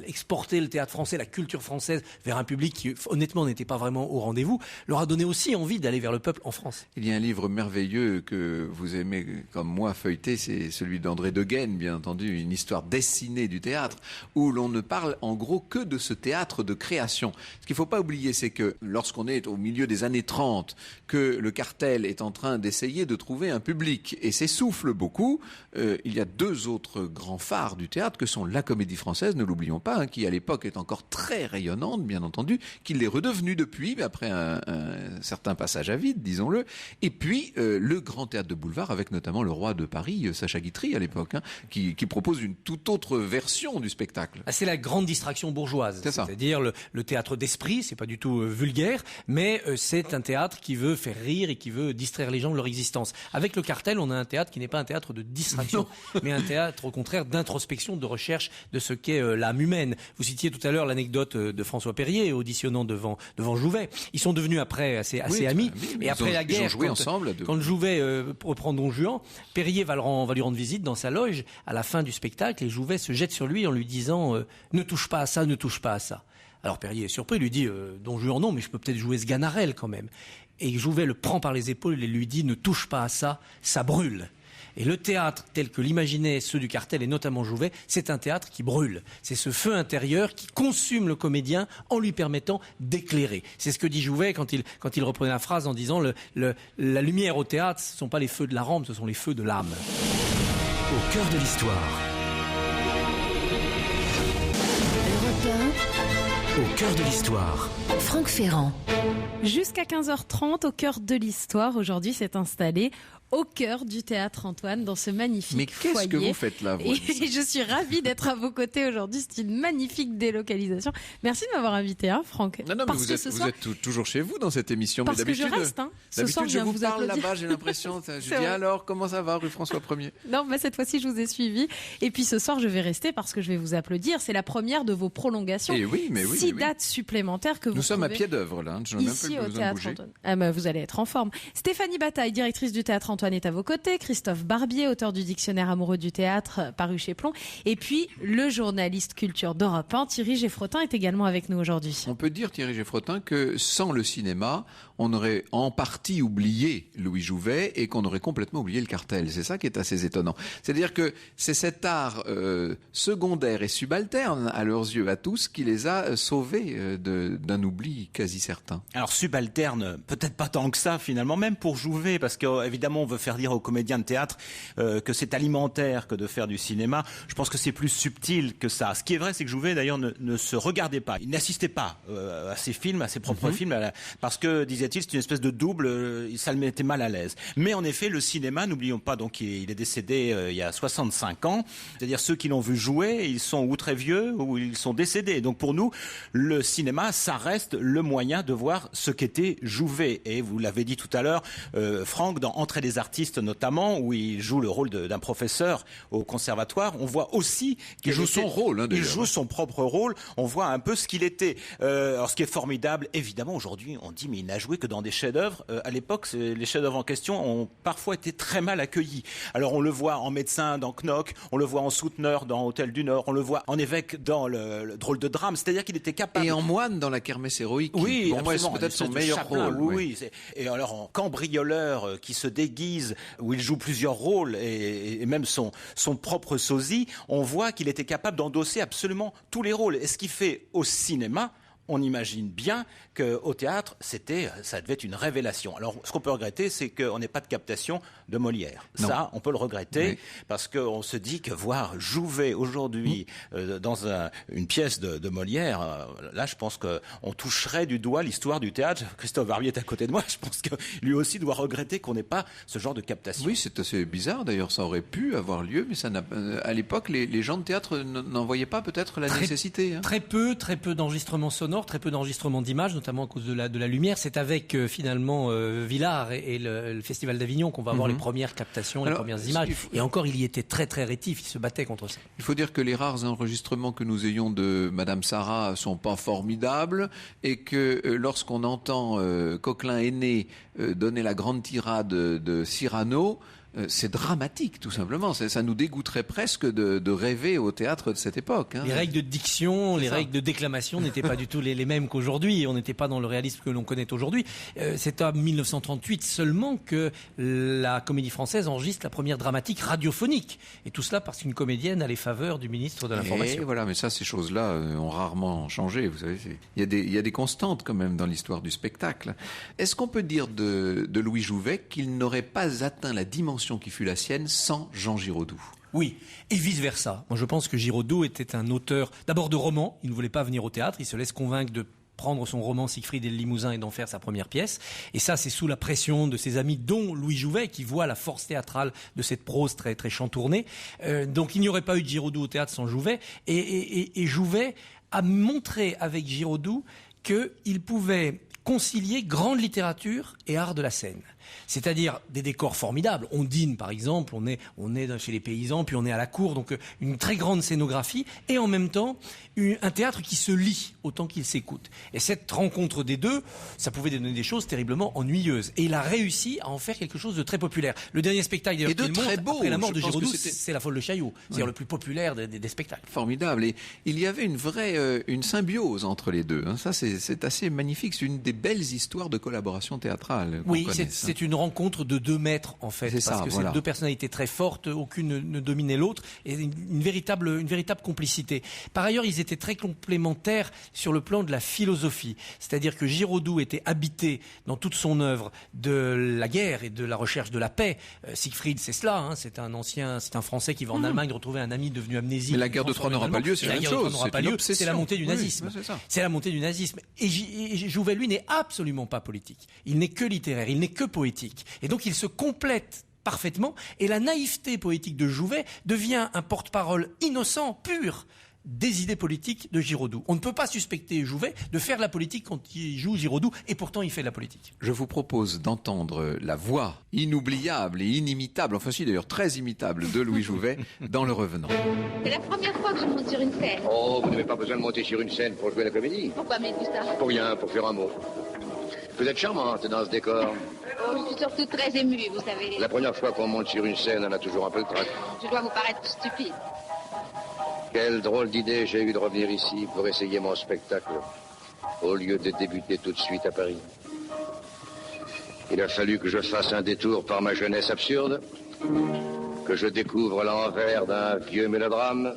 exporter le théâtre français, la culture française vers un public qui, honnêtement, n'était pas vraiment au rendez-vous, leur a donné aussi envie d'aller vers le peuple en France. Il y a un livre merveilleux que vous aimez, comme moi, feuilleter, c'est celui d'André Degaine, bien entendu, une histoire dessinée du théâtre, où l'on ne parle en gros que de ce théâtre de création. Ce qu'il ne faut pas oublier, c'est que lorsqu'on est au milieu des années 30, que le cartel est en train d'essayer de trouver un public, et s'essouffle beaucoup, il y a 2 autres grands phares du théâtre que sont la Comédie Française, ne l'oublions pas, qui à l'époque est encore très rayonnante, bien entendu, qui l'est redevenue depuis, après un certain passage à vide, disons-le, et puis le Grand Théâtre de Boulevard, avec notamment le Roi de Paris, Sacha Guitry à l'époque, qui propose une toute autre version du spectacle. C'est la grande distraction bourgeoise, c'est-à-dire le théâtre d'esprit, c'est pas du tout vulgaire, mais c'est un théâtre qui veut faire rire et qui veut distraire les gens de leur existence. Avec le cartel, on a un théâtre qui n'est pas un théâtre de distraction, mais un théâtre au contraire d'introspection, de recherche de ce qu'est l'âme humaine. Vous citiez tout à l'heure l'anecdote de François Perrier auditionnant devant Jouvet. Ils sont devenus après assez amis. Et après la guerre, quand Jouvet reprend Don Juan, Perrier va lui rendre visite dans sa loge à la fin du spectacle, et Jouvet se jette sur lui en lui disant ne touche pas à ça, ne touche pas à ça. Alors Perrier est surpris, lui dit Don Juan non, mais je peux peut-être jouer Sganarelle quand même. Et Jouvet le prend par les épaules et lui dit « Ne touche pas à ça, ça brûle ». Et le théâtre, tel que l'imaginaient ceux du cartel, et notamment Jouvet, c'est un théâtre qui brûle. C'est ce feu intérieur qui consume le comédien en lui permettant d'éclairer. C'est ce que dit Jouvet quand il reprenait la phrase en disant la lumière au théâtre, ce ne sont pas les feux de la rampe, ce sont les feux de l'âme. Au cœur de l'histoire. Au cœur de l'histoire. Franck Ferrand. Jusqu'à 15h30, au cœur de l'histoire, aujourd'hui s'est installé au cœur du théâtre Antoine, dans ce magnifique foyer. Mais qu'est-ce que vous faites là, vous? Et je suis ravie d'être à vos côtés aujourd'hui. C'est une magnifique délocalisation. Merci de m'avoir invité, Franck. Non, mais vous êtes toujours chez vous dans cette émission. Parce mais que je reste. Ce soir, je vous parle applaudir. là-bas, j'ai l'impression. Je dis alors, comment ça va, rue François 1er? Non, cette fois-ci, je vous ai suivi. Et puis ce soir, je vais rester parce que je vais vous applaudir. C'est la première de vos prolongations. Et oui, mais oui. 6 dates supplémentaires que vous sommes à pied d'œuvre, là. Ici, au Théâtre Antoine. Vous allez être en forme. Stéphanie Bataille, directrice du Théâtre Antoine, est à vos côtés. Christophe Barbier, auteur du Dictionnaire amoureux du théâtre, paru chez Plomb. Et puis, le journaliste culture d'Europe 1, Thierry Geffrotin, est également avec nous aujourd'hui. On peut dire, Thierry Geffrotin, que sans le cinéma, on aurait en partie oublié Louis Jouvet et qu'on aurait complètement oublié le cartel. C'est ça qui est assez étonnant. C'est-à-dire que c'est cet art secondaire et subalterne, à leurs yeux, à tous, qui les a sauvés d'un oubli quasi certain. Alors subalterne, peut-être pas tant que ça finalement, même pour Jouvet, parce qu'évidemment on veut faire dire aux comédiens de théâtre que c'est alimentaire que de faire du cinéma. Je pense que c'est plus subtil que ça. Ce qui est vrai, c'est que Jouvet d'ailleurs ne se regardait pas. Il n'assistait pas à ses films, à ses propres films, parce que, disait-il, c'est une espèce de double, ça le mettait mal à l'aise. Mais en effet, le cinéma, n'oublions pas, donc il est décédé il y a 65 ans, c'est-à-dire ceux qui l'ont vu jouer, ils sont ou très vieux ou ils sont décédés. Donc pour nous, le cinéma, ça reste le moyen de voir ce qu'était Jouvet. Et vous l'avez dit tout à l'heure, Franck, dans Entrée des artistes notamment, où il joue le rôle d'un professeur au conservatoire, on voit aussi qu'il joue son rôle. Il joue son propre rôle, on voit un peu ce qu'il était. Alors ce qui est formidable, évidemment, aujourd'hui, on dit mais il n'a joué que dans des chefs-d'œuvre. À l'époque, les chefs-d'œuvre en question ont parfois été très mal accueillis. Alors on le voit en médecin dans Knock, on le voit en souteneur dans Hôtel du Nord, on le voit en évêque dans le drôle de drame, c'est-à-dire qu'il était capable... Et en moine dans La Kermesse héroïque. Oui, pour moi, c'est peut-être son meilleur rôle. Oui. Et alors en cambrioleur qui se déguise, où il joue plusieurs rôles et même son propre sosie, on voit qu'il était capable d'endosser absolument tous les rôles. Et ce qui fait au cinéma, on imagine bien qu'au théâtre, ça devait être une révélation. Alors, ce qu'on peut regretter, c'est qu'on n'ait pas de captation de Molière. Non. Ça, on peut le regretter, parce qu'on se dit que voir Jouvet aujourd'hui dans une pièce de Molière, là, je pense qu'on toucherait du doigt l'histoire du théâtre. Christophe Barbier est à côté de moi. Je pense que lui aussi doit regretter qu'on n'ait pas ce genre de captation. Oui, c'est assez bizarre. D'ailleurs, ça aurait pu avoir lieu, mais à l'époque, les gens de théâtre n'en voyaient pas peut-être la nécessité. Très peu d'enregistrements sonores, très peu d'enregistrements d'images, notamment à cause de la lumière. C'est avec finalement Villard et le Festival d'Avignon qu'on va avoir les premières captations, les premières images. Et encore, il y était très très rétif, il se battait contre ça. Il faut dire que les rares enregistrements que nous ayons de Madame Sarah sont pas formidables et que lorsqu'on entend Coquelin aîné donner la grande tirade de Cyrano, c'est dramatique, tout simplement. Ça nous dégoûterait presque de rêver au théâtre de cette époque. Les règles de diction, les règles de déclamation n'étaient pas du tout les mêmes qu'aujourd'hui. On n'était pas dans le réalisme que l'on connaît aujourd'hui. C'est en 1938 seulement que la Comédie Française enregistre la première dramatique radiophonique. Et tout cela parce qu'une comédienne a les faveurs du ministre de l'Information. Et voilà, mais ça, ces choses-là ont rarement changé. Vous savez, il y a des constantes quand même dans l'histoire du spectacle. Est-ce qu'on peut dire de Louis Jouvet qu'il n'aurait pas atteint la dimension qui fut la sienne sans Jean Giraudoux? Oui, et vice-versa. Moi, je pense que Giraudoux était un auteur, d'abord de romans. Il ne voulait pas venir au théâtre. Il se laisse convaincre de prendre son roman Siegfried et le Limousin et d'en faire sa première pièce. Et ça, c'est sous la pression de ses amis, dont Louis Jouvet, qui voit la force théâtrale de cette prose très, très chantournée. Donc, il n'y aurait pas eu de Giraudoux au théâtre sans Jouvet. Et Jouvet a montré avec Giraudoux qu'il pouvait concilier grande littérature et art de la scène. C'est-à-dire des décors formidables. On dîne, par exemple, on est chez les paysans, puis on est à la cour, donc une très grande scénographie, et en même temps, un théâtre qui se lit autant qu'il s'écoute. Et cette rencontre des deux, ça pouvait donner des choses terriblement ennuyeuses. Et il a réussi à en faire quelque chose de très populaire. Le dernier spectacle, d'ailleurs, qu'il montre, après la mort de Giraudoux, c'est La Folle de Chaillot. C'est-à-dire le plus populaire des spectacles. Formidable. Et il y avait une symbiose entre les deux. Ça, c'est assez magnifique. C'est une des belles histoires de collaboration théâtrale. Oui, c'est une rencontre de deux maîtres, en fait. C'est deux personnalités très fortes, aucune ne dominait l'autre, et une véritable complicité. Par ailleurs, ils étaient très complémentaires sur le plan de la philosophie. C'est-à-dire que Giraudoux était habité dans toute son œuvre de la guerre et de la recherche de la paix. Siegfried, c'est cela, c'est un Français qui va en Allemagne retrouver un ami devenu amnésique. Mais la guerre de Troie n'aura pas lieu, c'est la même chose. C'est la montée du nazisme. C'est la montée du nazisme. Et Jouvet, lui, n'est absolument pas politique. Il n'est que littéraire, il n'est que poétique. Et donc, ils se complètent parfaitement, et la naïveté poétique de Jouvet devient un porte-parole innocent, pur, des idées politiques de Giraudoux. On ne peut pas suspecter Jouvet de faire la politique quand il joue Giraudoux, et pourtant il fait la politique. Je vous propose d'entendre la voix inoubliable et inimitable, enfin si d'ailleurs très imitable, de Louis Jouvet dans Le Revenant. C'est la première fois que je monte sur une scène. Oh, vous n'avez pas besoin de monter sur une scène pour jouer la comédie. Pourquoi me tout ça? Pour rien, pour faire un mot. Vous êtes charmante dans ce décor. Oh, je suis surtout très émue, vous savez. La première fois qu'on monte sur une scène, on a toujours un peu le trac. Je dois vous paraître stupide. Quelle drôle d'idée j'ai eu de revenir ici pour essayer mon spectacle, au lieu de débuter tout de suite à Paris. Il a fallu que je fasse un détour par ma jeunesse absurde, que je découvre l'envers d'un vieux mélodrame.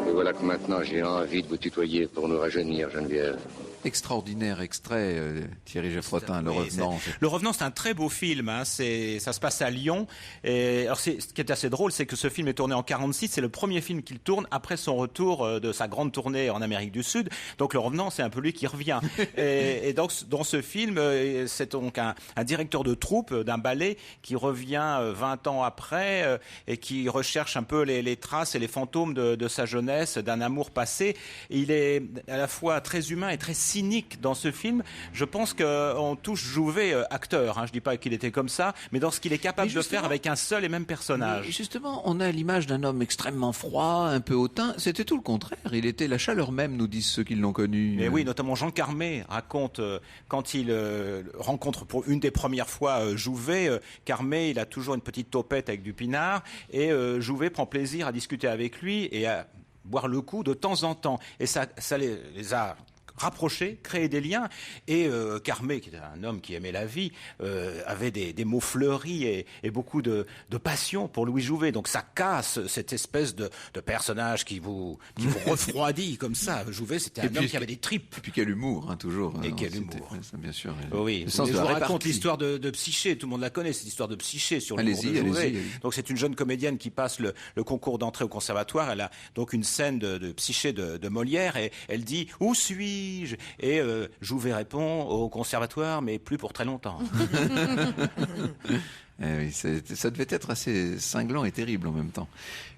Et voilà que maintenant j'ai envie de vous tutoyer pour nous rajeunir, Geneviève. Extraordinaire extrait, Thierry Geffrotin, Le Revenant. Le Revenant, c'est un très beau film. Ça se passe à Lyon. Et alors, ce qui est assez drôle, c'est que ce film est tourné en 46. C'est le premier film qu'il tourne après son retour de sa grande tournée en Amérique du Sud. Donc, Le Revenant, c'est un peu lui qui revient. et donc, dans ce film, c'est donc un directeur de troupe d'un ballet qui revient 20 ans après et qui recherche un peu les traces et les fantômes de sa jeunesse, d'un amour passé. Et il est à la fois très humain et très cynique dans ce film. Je pense qu'on touche Jouvet acteur. Je dis pas qu'il était comme ça, mais dans ce qu'il est capable de faire avec un seul et même personnage. Justement, on a l'image d'un homme extrêmement froid, un peu hautain. C'était tout le contraire. Il était la chaleur même, nous disent ceux qui l'ont connu. Mais oui, notamment Jean Carmé raconte quand il rencontre pour une des premières fois Jouvet. Carmé, il a toujours une petite topette avec du pinard et Jouvet prend plaisir à discuter avec lui et à boire le coup de temps en temps. Et ça les a rapprocher, créer des liens. Et Carmé, qui était un homme qui aimait la vie, avait des mots fleuris et beaucoup de passion pour Louis Jouvet. Donc ça casse cette espèce de personnage qui vous refroidit comme ça. Jouvet, c'était un homme qui avait des tripes. Et puis quel humour, toujours. Et quel humour. Ça, bien sûr. Oui, je vous raconte l'histoire de Psyché. Tout le monde la connaît, cette histoire de Psyché sur l'humour de Jouvet. Allez-y. Donc c'est une jeune comédienne qui passe le concours d'entrée au conservatoire. Elle a donc une scène de Psyché de Molière et elle dit « Où suis-je ?» Et Jouvet répond au conservatoire, mais plus pour très longtemps. Oui, ça devait être assez cinglant et terrible en même temps.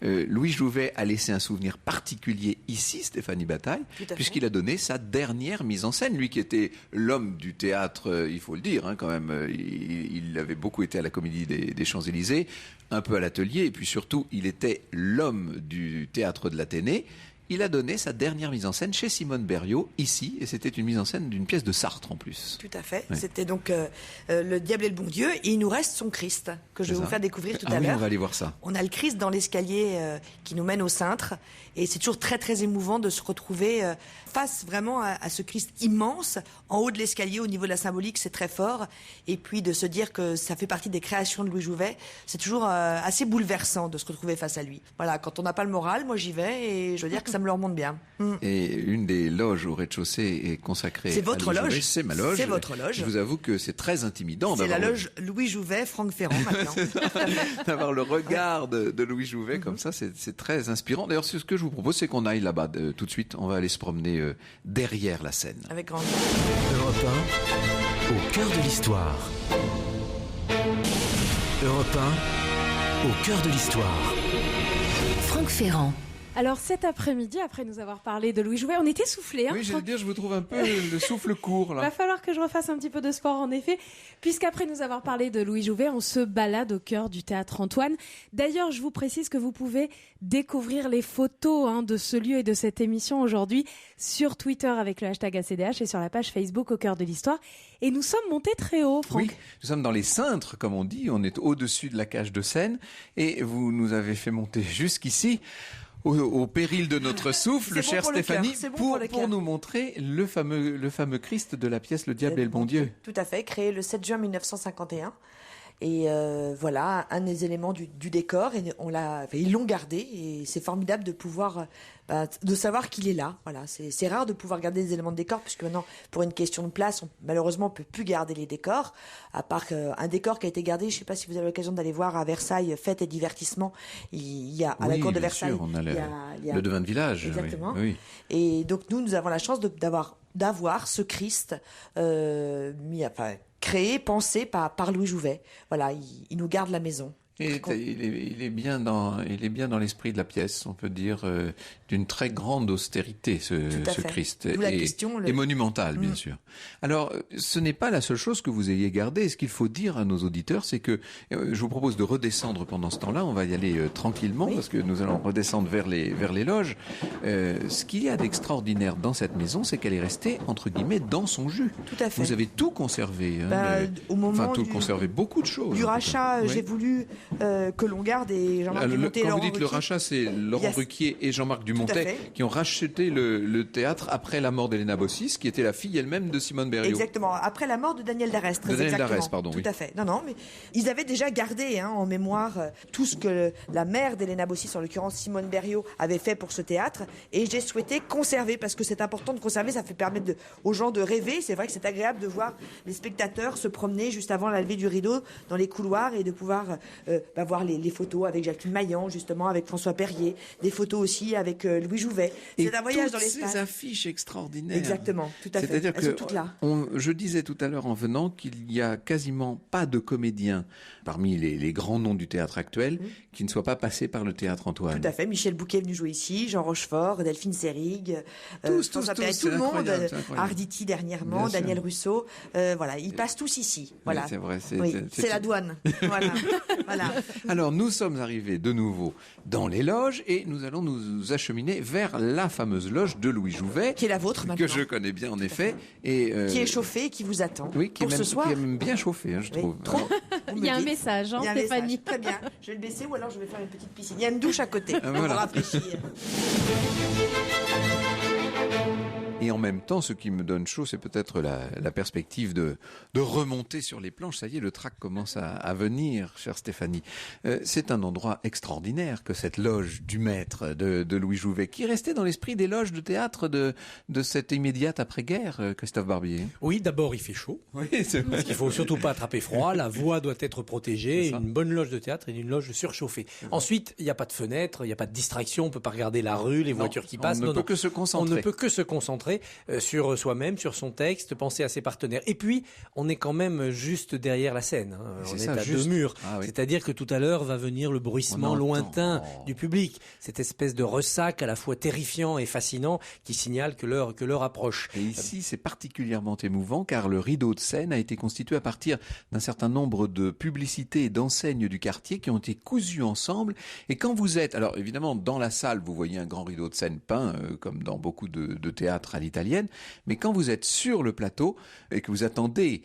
Louis Jouvet a laissé un souvenir particulier ici, Stéphanie Bataille, puisqu'il a donné sa dernière mise en scène. Lui qui était l'homme du théâtre, il faut le dire, quand même, il avait beaucoup été à la Comédie des Champs-Élysées, un peu à l'Atelier, et puis surtout, il était l'homme du théâtre de l'Athénée. Il a donné sa dernière mise en scène chez Simone Berriot, ici, et c'était une mise en scène d'une pièce de Sartre en plus. Tout à fait. Oui. C'était donc Le Diable et le Bon Dieu, et il nous reste son Christ, que je vais vous faire découvrir tout à l'heure. Oui, on va aller voir ça. On a le Christ dans l'escalier qui nous mène au cintre, et c'est toujours très très émouvant de se retrouver face vraiment à ce Christ immense, en haut de l'escalier, au niveau de la symbolique, c'est très fort, et puis de se dire que ça fait partie des créations de Louis Jouvet, c'est toujours assez bouleversant de se retrouver face à lui. Voilà, quand on n'a pas le moral, moi j'y vais, et je veux dire que ça me le remonte bien. Et une des loges au rez-de-chaussée est consacrée c'est votre à Louis loge. Jouvet. C'est ma loge. C'est votre loge. Je vous avoue que c'est très intimidant. C'est la loge Louis Jouvet, Franck Ferrand maintenant. D'avoir le regard de Louis Jouvet comme ça, c'est très inspirant. D'ailleurs, ce que je vous propose, c'est qu'on aille là-bas tout de suite. On va aller se promener derrière la scène. Avec grand Europe 1, au cœur de l'histoire. Europe 1, au cœur de l'histoire. Franck Ferrand. Alors cet après-midi, après nous avoir parlé de Louis Jouvet, on était soufflés. Oui, j'allais dire, je vous trouve un peu le souffle court là. Va falloir que je refasse un petit peu de sport en effet, puisqu'après nous avoir parlé de Louis Jouvet, on se balade au cœur du théâtre Antoine. D'ailleurs, je vous précise que vous pouvez découvrir les photos de ce lieu et de cette émission aujourd'hui sur Twitter avec le hashtag ACDH et sur la page Facebook au cœur de l'histoire. Et nous sommes montés très haut, Franck. Oui, nous sommes dans les cintres, comme on dit. On est au-dessus de la cage de scène et vous nous avez fait monter jusqu'ici. Au péril de notre souffle, chère Stéphanie, pour nous montrer le fameux Christ de la pièce Le Diable et le Bon Dieu. Tout à fait, créé le 7 juin 1951. Et voilà, un des éléments du décor, et ils l'ont gardé, et c'est formidable de pouvoir, de savoir qu'il est là. Voilà, c'est rare de pouvoir garder des éléments de décor, puisque maintenant, pour une question de place, malheureusement, on peut plus garder les décors, à part un décor qui a été gardé. Je ne sais pas si vous avez l'occasion d'aller voir à Versailles, fêtes et divertissements. Il y a à la cour de Versailles, sûr, on a le devin de village. Exactement. Oui. Et donc nous avons la chance d'avoir ce Christ créé, pensé par Louis Jouvet. Voilà, il nous garde la maison. Et il est bien dans l'esprit de la pièce, on peut dire, d'une très grande austérité, ce Christ. Et monumental, bien sûr. Alors, ce n'est pas la seule chose que vous ayez gardée. Ce qu'il faut dire à nos auditeurs, c'est que je vous propose de redescendre pendant ce temps-là. On va y aller tranquillement, parce que nous allons redescendre vers les loges. Ce qu'il y a d'extraordinaire dans cette maison, c'est qu'elle est restée, entre guillemets, dans son jus. Tout à fait. Vous avez tout conservé. Au moment conservé beaucoup de choses. Du rachat, j'ai voulu que l'on garde et Jean-Marc Dumontet. Quand vous dites le rachat, c'est Laurent Ruquier et Jean-Marc Dumontet qui ont racheté le théâtre après la mort d'Helena Bossis, qui était la fille elle-même de Simone Berriot. Exactement, après la mort de Daniel Darès. Daniel Darès, pardon. Tout à fait. Non, mais ils avaient déjà gardé en mémoire tout ce que la mère d'Helena Bossis, en l'occurrence Simone Berriot, avait fait pour ce théâtre. Et j'ai souhaité conserver, parce que c'est important de conserver, ça fait permettre aux gens de rêver. C'est vrai que c'est agréable de voir les spectateurs se promener juste avant la levée du rideau dans les couloirs et de pouvoir voir les photos avec Jacqueline Maillan, justement, avec François Perrier, des photos aussi avec Louis Jouvet. C'est un voyage dans l'espace. Ces affiches extraordinaires. Exactement, tout à fait. C'est-à-dire elles sont toutes là. Je disais tout à l'heure en venant qu'il n'y a quasiment pas de comédiens parmi les grands noms du théâtre actuel qui ne soient pas passés par le théâtre Antoine. Tout à fait. Michel Bouquet est venu jouer ici, Jean Rochefort, Delphine Seyrig, François Perrier, tout le monde, Arditi dernièrement, bien Daniel sûr. Rousseau. Voilà, ils passent tous ici. Voilà. C'est vrai. C'est la douane. Voilà. Alors, nous sommes arrivés de nouveau dans les loges et nous allons nous acheminer vers la fameuse loge de Louis Jouvet. Qui est la vôtre maintenant. Que je connais bien en effet. Et, qui est chauffée, qui vous attend. Oui, ce soir. Qui est même bien chauffée, je trouve. Trop. Il y a un message, Stéphanie. Très bien. Je vais le baisser ou alors je vais faire une petite piscine. Il y a une douche à côté pour rafraîchir. Et en même temps, ce qui me donne chaud, c'est peut-être la perspective de remonter sur les planches. Ça y est, le trac commence à venir, chère Stéphanie. C'est un endroit extraordinaire que cette loge du maître de Louis Jouvet, qui restait dans l'esprit des loges de théâtre de cette immédiate après-guerre, Christophe Barbier. Oui, d'abord, il fait chaud. Oui, c'est vrai. Parce qu'il faut surtout pas attraper froid. La voix doit être protégée. Une bonne loge de théâtre et une loge surchauffée. Ensuite, il n'y a pas de fenêtre, il n'y a pas de distraction. On peut pas regarder la rue, les voitures qui passent. On ne peut que se concentrer. On ne peut que se concentrer sur soi-même, sur son texte, penser à ses partenaires. Et puis, on est quand même juste derrière la scène. On est à 2 murs. Ah, oui. C'est-à-dire que tout à l'heure va venir le bruissement lointain du public. Cette espèce de ressac à la fois terrifiant et fascinant qui signale que l'heure approche. Et ici, c'est particulièrement émouvant car le rideau de scène a été constitué à partir d'un certain nombre de publicités et d'enseignes du quartier qui ont été cousues ensemble. Et quand vous êtes, alors évidemment, dans la salle, vous voyez un grand rideau de scène peint, comme dans beaucoup de théâtres à l'italienne. Mais quand vous êtes sur le plateau et que vous attendez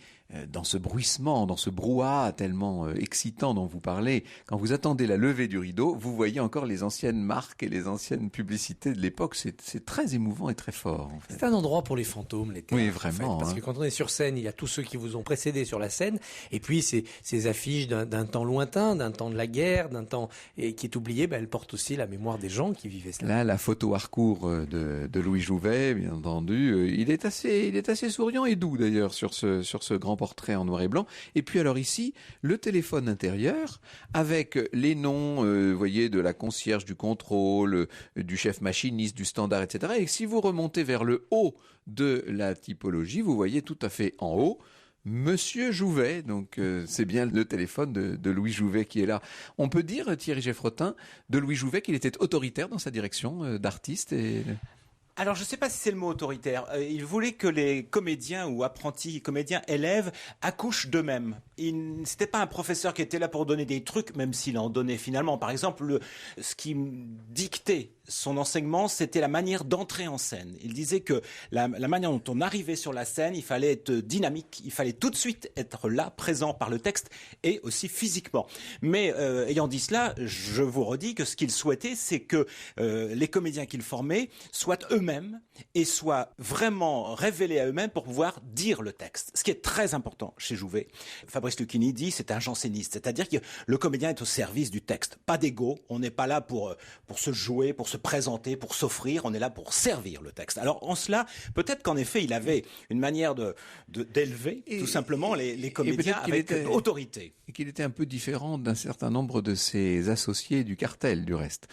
dans ce bruissement, dans ce brouhaha tellement excitant dont vous parlez, quand vous attendez la levée du rideau, vous voyez encore les anciennes marques et les anciennes publicités de l'époque. C'est très émouvant et très fort. En fait. C'est un endroit pour les fantômes, les théâtres. Oui, vraiment. En fait, parce que quand on est sur scène, il y a tous ceux qui vous ont précédé sur la scène, et puis ces affiches d'un temps lointain, d'un temps de la guerre, d'un temps qui est oublié, elles portent aussi la mémoire des gens qui vivaient cela. Là, la photo Harcourt de Louis Jouvet, bien entendu, il est assez souriant et doux d'ailleurs sur ce grand portrait en noir et blanc. Et puis alors ici, le téléphone intérieur avec les noms, voyez, de la concierge du contrôle, du chef machiniste, du standard, etc. Et si vous remontez vers le haut de la typologie, vous voyez tout à fait en haut Monsieur Jouvet, donc c'est bien le téléphone de Louis Jouvet qui est là. On peut dire, Thierry Geffrotin, de Louis Jouvet qu'il était autoritaire dans sa direction d'artiste et... Alors, je ne sais pas si c'est le mot autoritaire. Il voulait que les comédiens ou apprentis comédiens, élèves, accouchent d'eux-mêmes. C'était pas un professeur qui était là pour donner des trucs, même s'il en donnait finalement. Par exemple, ce qui dictait son enseignement, c'était la manière d'entrer en scène. Il disait que la manière dont on arrivait sur la scène, il fallait être dynamique, il fallait tout de suite être là, présent par le texte et aussi physiquement. Mais ayant dit cela, je vous redis que ce qu'il souhaitait, c'est que les comédiens qu'il formait soient eux-mêmes et soient vraiment révélés à eux-mêmes pour pouvoir dire le texte. Ce qui est très important chez Jouvet. Fabrice Lucchini dit c'est un janséniste, c'est-à-dire que le comédien est au service du texte, pas d'ego. On n'est pas là pour se jouer, pour se présenter, pour s'offrir, on est là pour servir le texte. Alors en cela, peut-être qu'en effet, il avait une manière d'élever tout simplement les comédiens avec autorité. qu'il était un peu différent d'un certain nombre de ses associés du cartel, du reste.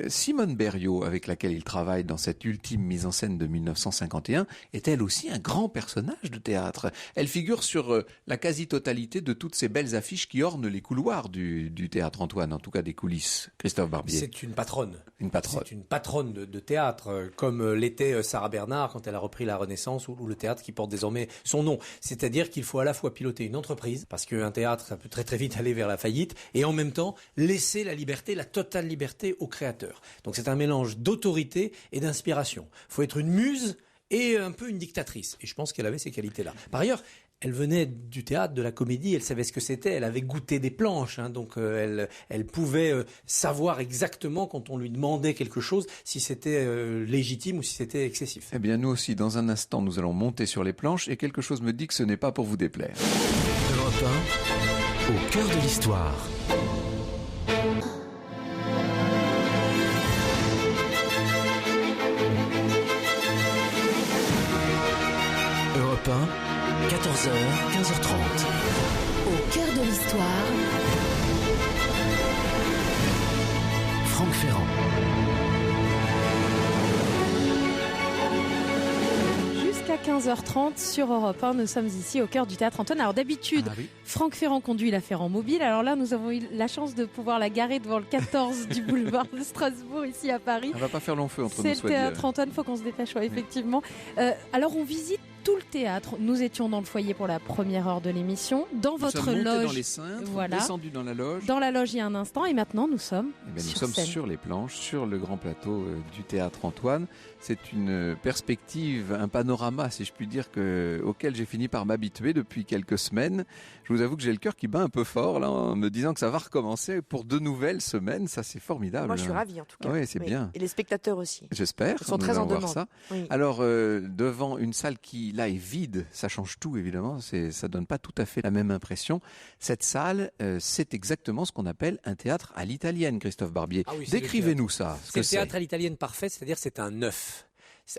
Simone Berriot, avec laquelle il travaille dans cette ultime mise en scène de 1951, est elle aussi un grand personnage de théâtre. Elle figure sur la quasi-totalité de toutes ces belles affiches qui ornent les couloirs du Théâtre Antoine, en tout cas des coulisses. Christophe Barbier. C'est une patronne. Une patronne. C'est une patronne de théâtre, comme l'était Sarah Bernard quand elle a repris la Renaissance ou le théâtre qui porte désormais son nom. C'est-à-dire qu'il faut à la fois piloter une entreprise, parce qu'un théâtre, ça peut très très vite aller vers la faillite, et en même temps laisser la liberté, la totale liberté aux créateurs. Donc c'est un mélange d'autorité et d'inspiration. Il faut être une muse et un peu une dictatrice. Et je pense qu'elle avait ces qualités-là. Par ailleurs, elle venait du théâtre, de la comédie, elle savait ce que c'était, elle avait goûté des planches, donc elle pouvait savoir exactement quand on lui demandait quelque chose, si c'était légitime ou si c'était excessif. Eh bien nous aussi, dans un instant, nous allons monter sur les planches et quelque chose me dit que ce n'est pas pour vous déplaire. Europe 1, au cœur de l'histoire. Europe 1, 14h, 15h30. Au cœur de l'histoire, Franck Ferrand. Jusqu'à 15h30 sur Europe 1, nous sommes ici au cœur du Théâtre Antoine. Alors d'habitude, Franck Ferrand conduit la Ferrand Mobile. Alors là, nous avons eu la chance de pouvoir la garer devant le 14 du boulevard de Strasbourg, ici à Paris. On va pas faire long feu entre nous. C'est le Théâtre Antoine, faut qu'on se dépêche, effectivement. Alors on visite tout le théâtre. Nous étions dans le foyer pour la première heure de l'émission. Dans votre loge, dans les cintres, descendus dans la loge. Dans la loge il y a un instant, et maintenant nous sommes sur les planches, sur le grand plateau du Théâtre Antoine. C'est une perspective, un panorama, si je puis dire, auquel j'ai fini par m'habituer depuis quelques semaines. Je vous avoue que j'ai le cœur qui bat un peu fort là, en me disant que ça va recommencer pour de nouvelles semaines. Ça, c'est formidable. Moi, je suis ravie en tout cas. Oui, c'est bien. Et les spectateurs aussi. J'espère. Ils sont très en demande. Ça. Oui. Alors, devant une salle qui là est vide, ça change tout évidemment. Ça donne pas tout à fait la même impression. Cette salle, c'est exactement ce qu'on appelle un théâtre à l'italienne, Christophe Barbier. Ah oui, décrivez-nous ça. C'est le théâtre à l'italienne parfait, c'est-à-dire c'est un œuf.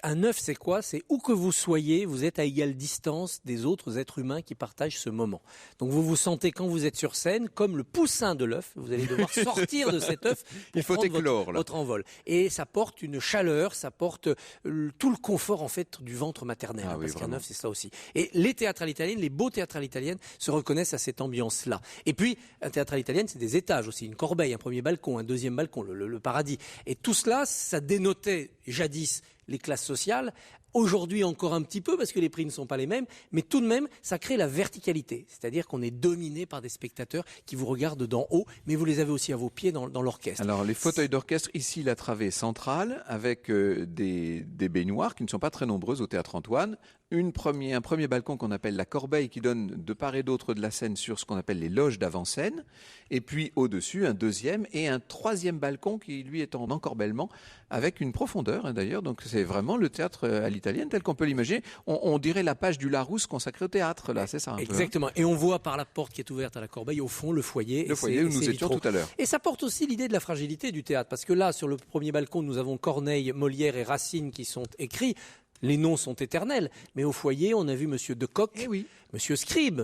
Un œuf, c'est quoi? C'est où que vous soyez, vous êtes à égale distance des autres êtres humains qui partagent ce moment. Donc vous vous sentez, quand vous êtes sur scène, comme le poussin de l'œuf. Vous allez devoir sortir de cet œuf pour prendre votre envol. Et ça porte une chaleur, ça porte tout le confort en fait du ventre maternel. Parce qu'un œuf, c'est ça aussi. Et les théâtres à l'italienne, les beaux théâtres à l'italienne se reconnaissent à cette ambiance-là. Et puis, un théâtre à l'italienne, c'est des étages aussi. Une corbeille, un premier balcon, un deuxième balcon, le paradis. Et tout cela, ça dénotait jadis les classes sociales. Aujourd'hui encore un petit peu parce que les prix ne sont pas les mêmes, mais tout de même ça crée la verticalité, c'est-à-dire qu'on est dominé par des spectateurs qui vous regardent d'en haut, mais vous les avez aussi à vos pieds dans l'orchestre. Alors les fauteuils d'orchestre, ici la travée centrale avec des baignoires qui ne sont pas très nombreuses au Théâtre Antoine, un premier balcon qu'on appelle la corbeille qui donne de part et d'autre de la scène sur ce qu'on appelle les loges d'avant-scène, et puis au-dessus un deuxième et un troisième balcon qui lui est en encorbellement avec une profondeur d'ailleurs, donc c'est vraiment le théâtre à l'italienne tel qu'on peut l'imaginer. On dirait la page du Larousse consacrée au théâtre, là, c'est ça. Exactement. Et on voit par la porte qui est ouverte à la corbeille, au fond, le foyer. Le foyer où nous étions tout à l'heure. Et ça porte aussi l'idée de la fragilité du théâtre, parce que là, sur le premier balcon, nous avons Corneille, Molière et Racine qui sont écrits. Les noms sont éternels, mais au foyer, on a vu Monsieur Decoq, Monsieur Scribe,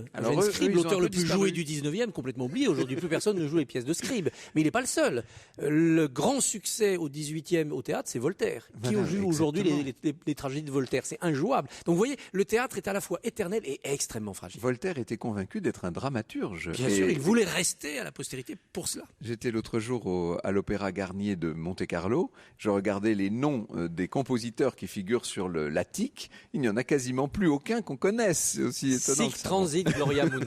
l'auteur le plus joué du 19e, complètement oublié. Aujourd'hui, plus personne ne joue les pièces de Scribe. Mais il n'est pas le seul. Le grand succès au 18e au théâtre, c'est Voltaire. Qui joue aujourd'hui les tragédies de Voltaire? C'est injouable. Donc vous voyez, le théâtre est à la fois éternel et extrêmement fragile. Voltaire était convaincu d'être un dramaturge. Bien sûr, il voulait rester à la postérité pour cela. J'étais l'autre jour à l'Opéra Garnier de Monte-Carlo. Je regardais les noms des compositeurs qui figurent sur l'attique. Il n'y en a quasiment plus aucun qu'on connaisse. C'est aussi étonnant. Sic transit Gloria Mundi.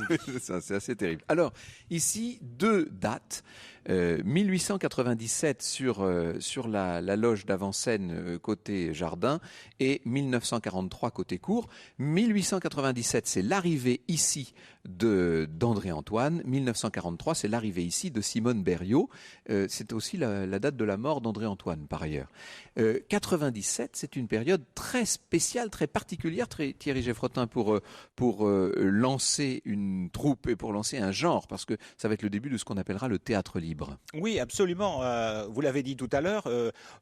C'est assez terrible. Alors, ici, 2 dates. 1897 sur la loge d'avant-scène côté jardin et 1943 côté cour. 1897, c'est l'arrivée ici d'André Antoine. 1943, c'est l'arrivée ici de Simone Berriot. C'est aussi la date de la mort d'André Antoine, par ailleurs. 97, c'est une période très spéciale, très particulière, Thierry Geffrotin, pour lancer une troupe et pour lancer un genre, parce que ça va être le début de ce qu'on appellera le théâtre libre. libre. Oui, absolument. Vous l'avez dit tout à l'heure,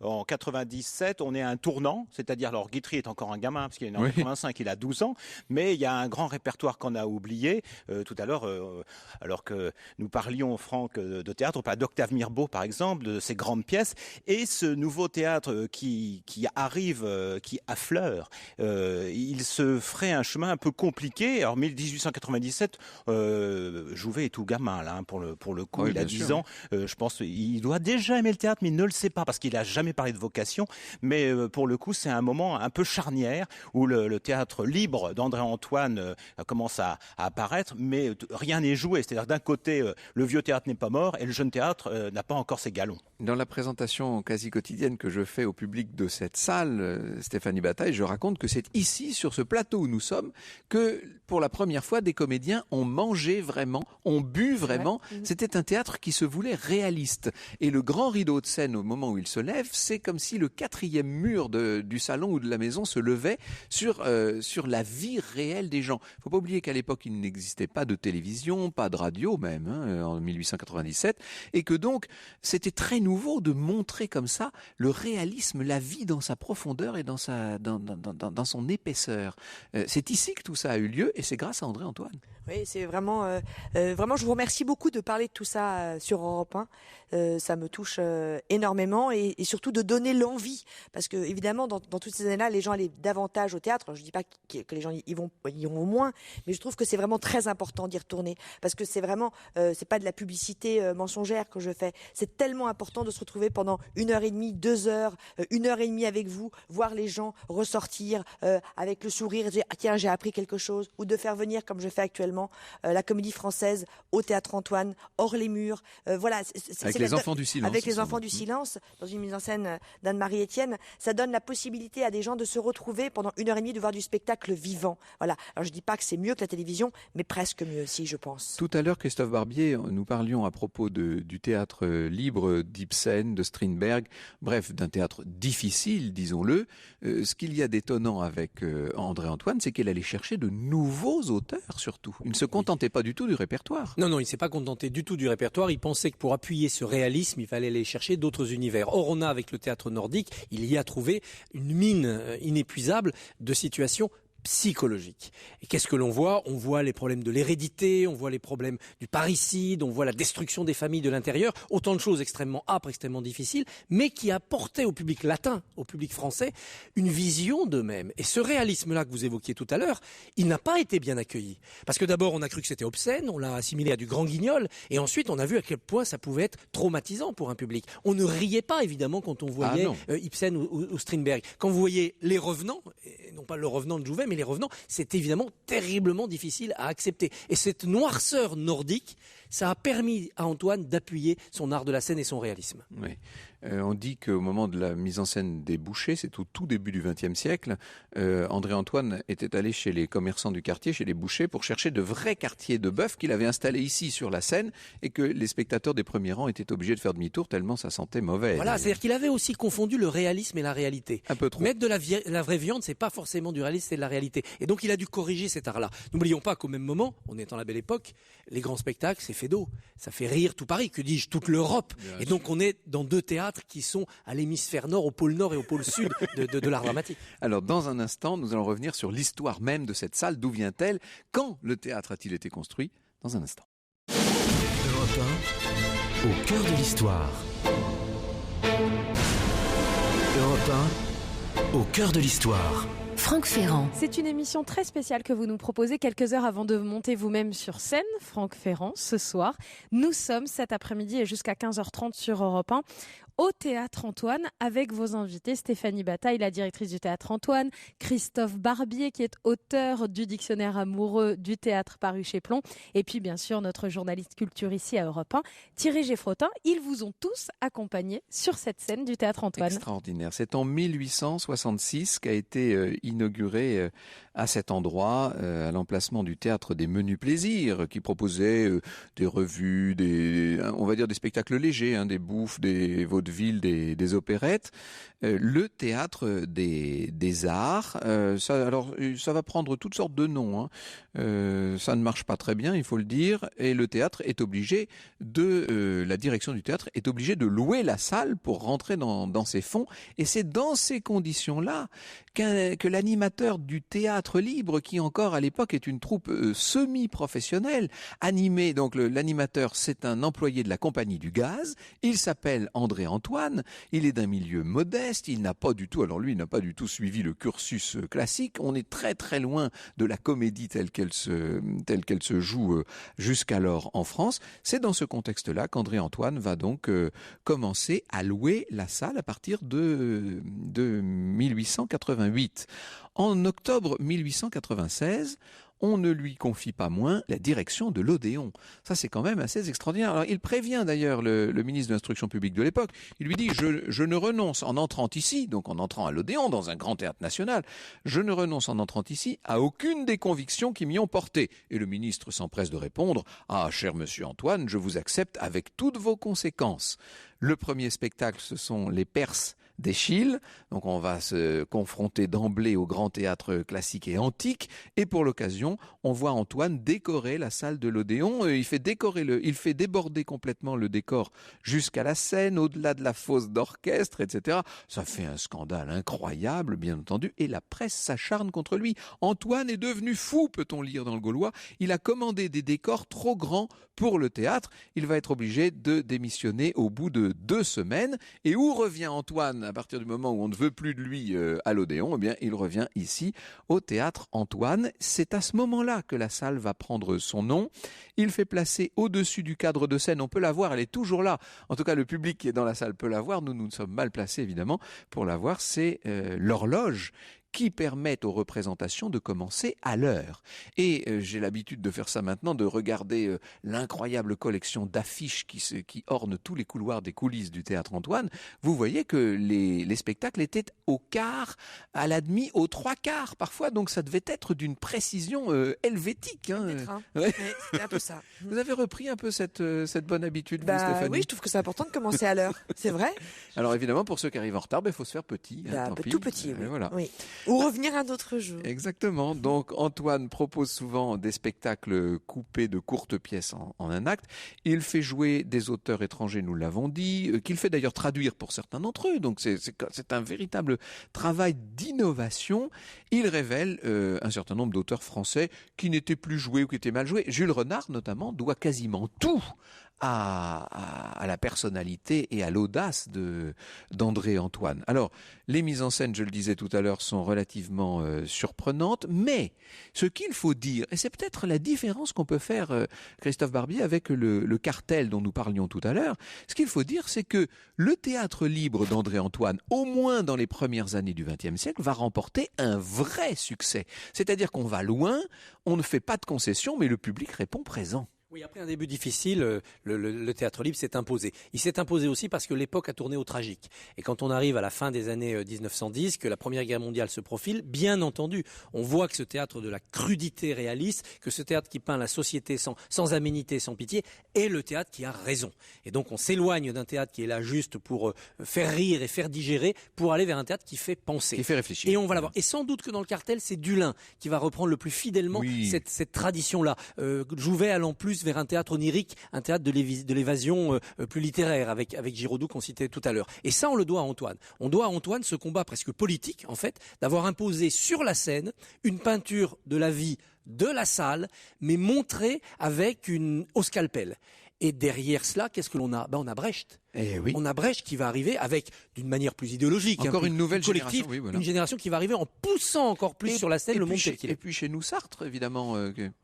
en 97, on est à un tournant, c'est-à-dire, alors Guitry est encore un gamin, parce qu'il est né en 85, il a 12 ans, mais il y a un grand répertoire qu'on a oublié. Tout à l'heure, alors que nous parlions, Franck, de théâtre, on parle d'Octave Mirbeau, par exemple, de ses grandes pièces, et ce nouveau théâtre qui arrive, qui affleure, il se ferait un chemin un peu compliqué. Alors, 1897, Jouvet est tout gamin, là, pour le coup, il a 10 ans. Je pense qu'il doit déjà aimer le théâtre, mais il ne le sait pas, parce qu'il n'a jamais parlé de vocation. Mais pour le coup, c'est un moment un peu charnière, où le théâtre libre d'André-Antoine commence à apparaître, mais rien n'est joué. C'est-à-dire, d'un côté, le vieux théâtre n'est pas mort, et le jeune théâtre n'a pas encore ses galons. Dans la présentation quasi quotidienne que je fais au public de cette salle, Stéphanie Bataille, je raconte que c'est ici, sur ce plateau où nous sommes, que pour la première fois, des comédiens ont mangé vraiment, ont bu vraiment. C'était un théâtre qui se voulait réaliste. Et le grand rideau de scène, au moment où il se lève, c'est comme si le quatrième mur du salon ou de la maison se levait sur la vie réelle des gens. Il ne faut pas oublier qu'à l'époque, il n'existait pas de télévision, pas de radio même, en 1897, et que donc, c'était très nouveau de montrer comme ça le réalisme, la vie dans sa profondeur et dans son épaisseur. C'est ici que tout ça a eu lieu, et c'est grâce à André-Antoine. Oui, c'est vraiment, je vous remercie beaucoup de parler de tout ça sur Europe 1. Ça me touche énormément et surtout de donner l'envie. Parce que évidemment, dans toutes ces années-là, les gens allaient davantage au théâtre. Je ne dis pas que les gens y vont moins, mais je trouve que c'est vraiment très important d'y retourner. Parce que c'est vraiment, c'est pas de la publicité mensongère que je fais. C'est tellement important de se retrouver pendant 1h30, 2 heures, 1h30 avec vous, voir les gens ressortir avec le sourire, dire, ah, tiens, j'ai appris quelque chose, ou de faire venir, comme je fais actuellement, la Comédie Française au Théâtre Antoine, hors les murs. Voilà. Avec les enfants du silence. Avec les enfants du silence, dans une mise en scène d'Anne-Marie Etienne, ça donne la possibilité à des gens de se retrouver pendant 1h30, de voir du spectacle vivant. Voilà. Alors je dis pas que c'est mieux que la télévision, mais presque mieux aussi, je pense. Tout à l'heure, Christophe Barbier, nous parlions à propos du théâtre libre d'Ibsen, de Strindberg, bref, d'un théâtre difficile, disons-le. Ce qu'il y a d'étonnant avec André-Antoine, c'est qu'il allait chercher de nouveaux auteurs, surtout. Il ne se contentait pas du tout du répertoire. Non, il ne s'est pas contenté du tout du répertoire. Il pensait que pour appuyer ce réalisme, il fallait aller chercher d'autres univers. Or, on a avec le théâtre nordique, il y a trouvé une mine inépuisable de situations psychologique. Et qu'est-ce que l'on voit ? On voit les problèmes de l'hérédité, on voit les problèmes du parricide, on voit la destruction des familles de l'intérieur, autant de choses extrêmement âpres, extrêmement difficiles, mais qui apportaient au public latin, au public français, une vision d'eux-mêmes. Et ce réalisme-là que vous évoquiez tout à l'heure, il n'a pas été bien accueilli. Parce que d'abord, on a cru que c'était obscène, on l'a assimilé à du grand guignol, et ensuite, on a vu à quel point ça pouvait être traumatisant pour un public. On ne riait pas, évidemment, quand on voyait Ibsen ou Strindberg. Quand vous voyez Les Revenants, et non pas Le Revenant de Jouvet, mais Les Revenants, c'est évidemment terriblement difficile à accepter. Et cette noirceur nordique, ça a permis à Antoine d'appuyer son art de la scène et son réalisme. Oui. On dit qu'au moment de la mise en scène des bouchers, c'est au tout début du XXe siècle, André-Antoine était allé chez les commerçants du quartier, chez les bouchers, pour chercher de vrais quartiers de bœuf qu'il avait installés ici sur la scène et que les spectateurs des premiers rangs étaient obligés de faire demi-tour tellement ça sentait mauvais. Voilà, c'est-à-dire qu'il avait aussi confondu le réalisme et la réalité. Un peu trop. Mettre de la vraie viande, c'est pas forcément du réalisme, c'est de la réalité. Et donc il a dû corriger cet art-là. N'oublions pas qu'au même moment, on est dans la belle époque, les grands spectacles, c'est fait d'eau. Ça fait rire tout Paris, que dis-je, toute l'Europe. Et donc on est dans deux théâtres qui sont à l'hémisphère nord, au pôle nord et au pôle sud de l'art dramatique. Alors dans un instant, nous allons revenir sur l'histoire même de cette salle. D'où vient-elle ? Quand le théâtre a-t-il été construit ? Dans un instant. Europe 1, au cœur de l'histoire. Europe 1, au cœur de l'histoire. Franck Ferrand. C'est une émission très spéciale que vous nous proposez quelques heures avant de monter vous-même sur scène, Franck Ferrand, ce soir. Nous sommes cet après-midi et jusqu'à 15h30 sur Europe 1 au Théâtre Antoine avec vos invités Stéphanie Bataille, la directrice du Théâtre Antoine, Christophe Barbier qui est auteur du dictionnaire amoureux du théâtre paru chez Plon et puis bien sûr notre journaliste culture ici à Europe 1, Thierry Geffrotin. Ils vous ont tous accompagnés sur cette scène du Théâtre Antoine. Extraordinaire. C'est en 1866 qu'a été inaugurée à cet endroit, à l'emplacement du théâtre des Menus Plaisirs, qui proposait des revues, on va dire des spectacles légers, des bouffes, des vaudevilles, des opérettes. Le théâtre des arts, ça va prendre toutes sortes de noms. Ça ne marche pas très bien, il faut le dire, et le théâtre est obligé la direction du théâtre est obligée de louer la salle pour rentrer dans ses fonds, et c'est dans ces conditions-là que l'animateur du théâtre libre, qui encore à l'époque est une troupe semi-professionnelle, animée, donc l'animateur c'est un employé de la Compagnie du Gaz, il s'appelle André Antoine, il est d'un milieu modeste, il n'a pas du tout suivi le cursus classique, on est très très loin de la comédie telle qu'elle se joue jusqu'alors en France. C'est dans ce contexte-là qu'André Antoine va donc commencer à louer la salle à partir de 1888. En octobre 1896, on ne lui confie pas moins la direction de l'Odéon. Ça, c'est quand même assez extraordinaire. Alors, il prévient d'ailleurs le ministre de l'Instruction publique de l'époque. Il lui dit « Je ne renonce en entrant ici, donc en entrant à l'Odéon, dans un grand théâtre national, je ne renonce en entrant ici à aucune des convictions qui m'y ont porté. » Et le ministre s'empresse de répondre « Ah, cher monsieur Antoine, je vous accepte avec toutes vos conséquences. » Le premier spectacle, ce sont les Perses d'Eschyle. Donc on va se confronter d'emblée au grand théâtre classique et antique. Et pour l'occasion, on voit Antoine décorer la salle de l'Odéon. Il fait déborder complètement le décor jusqu'à la scène, au-delà de la fosse d'orchestre, etc. Ça fait un scandale incroyable, bien entendu. Et la presse s'acharne contre lui. Antoine est devenu fou, peut-on lire dans le Gaulois. Il a commandé des décors trop grands pour le théâtre. Il va être obligé de démissionner au bout de 2 semaines. Et où revient Antoine à partir du moment où on ne veut plus de lui à l'Odéon? Eh bien, il revient ici au théâtre Antoine. C'est à ce moment-là que la salle va prendre son nom. Il fait placer au-dessus du cadre de scène, on peut la voir, elle est toujours là. En tout cas, le public qui est dans la salle peut la voir. Nous sommes mal placés, évidemment, pour la voir. C'est l'horloge qui permettent aux représentations de commencer à l'heure. Et j'ai l'habitude de faire ça maintenant, de regarder l'incroyable collection d'affiches qui ornent tous les couloirs des coulisses du théâtre Antoine. Vous voyez que les spectacles étaient au quart, à la demi, aux 3/4 parfois, donc ça devait être d'une précision helvétique. Ouais, c'est un peu ça. Vous avez repris un peu cette bonne habitude, vous, Stéphanie? Oui, je trouve que c'est important de commencer à l'heure. C'est vrai. Alors évidemment, pour ceux qui arrivent en retard, il faut se faire petit. Tout petit, oui. Voilà. Oui. Ou revenir un autre jour. Exactement. Donc Antoine propose souvent des spectacles coupés de courtes pièces en un acte. Il fait jouer des auteurs étrangers, nous l'avons dit, qu'il fait d'ailleurs traduire pour certains d'entre eux. Donc c'est un véritable travail d'innovation. Il révèle un certain nombre d'auteurs français qui n'étaient plus joués ou qui étaient mal joués. Jules Renard, notamment, doit quasiment tout à la personnalité et à l'audace d'André Antoine. Alors, les mises en scène, je le disais tout à l'heure, sont relativement surprenantes, mais ce qu'il faut dire, et c'est peut-être la différence qu'on peut faire, Christophe Barbier, avec le cartel dont nous parlions tout à l'heure, ce qu'il faut dire, c'est que le théâtre libre d'André Antoine, au moins dans les premières années du XXe siècle, va remporter un vrai succès. C'est-à-dire qu'on va loin, on ne fait pas de concessions, mais le public répond présent. Oui, après un début difficile, le théâtre libre s'est imposé. Il s'est imposé aussi parce que l'époque a tourné au tragique. Et quand on arrive à la fin des années 1910, que la Première Guerre mondiale se profile, bien entendu, on voit que ce théâtre de la crudité réaliste, que ce théâtre qui peint la société sans aménité, sans pitié, est le théâtre qui a raison. Et donc on s'éloigne d'un théâtre qui est là juste pour faire rire et faire digérer, pour aller vers un théâtre qui fait penser. Qui fait réfléchir. Et on va l'avoir. Et sans doute que dans le cartel, c'est Dulin qui va reprendre le plus fidèlement cette tradition-là. Jouvet allant plus vers un théâtre onirique, un théâtre de l'évasion plus littéraire avec Giraudoux qu'on citait tout à l'heure. Et ça, on le doit à Antoine. On doit à Antoine ce combat presque politique, en fait, d'avoir imposé sur la scène une peinture de la vie de la salle, mais montrée au scalpel. Et derrière cela, qu'est-ce que l'on a? On a Brecht. Oui. On a Brecht qui va arriver avec, d'une manière plus idéologique, encore une nouvelle collective, génération, voilà. Une génération qui va arriver en poussant encore plus sur la scène le monde tel qu'il est. Et puis chez nous, Sartre, évidemment.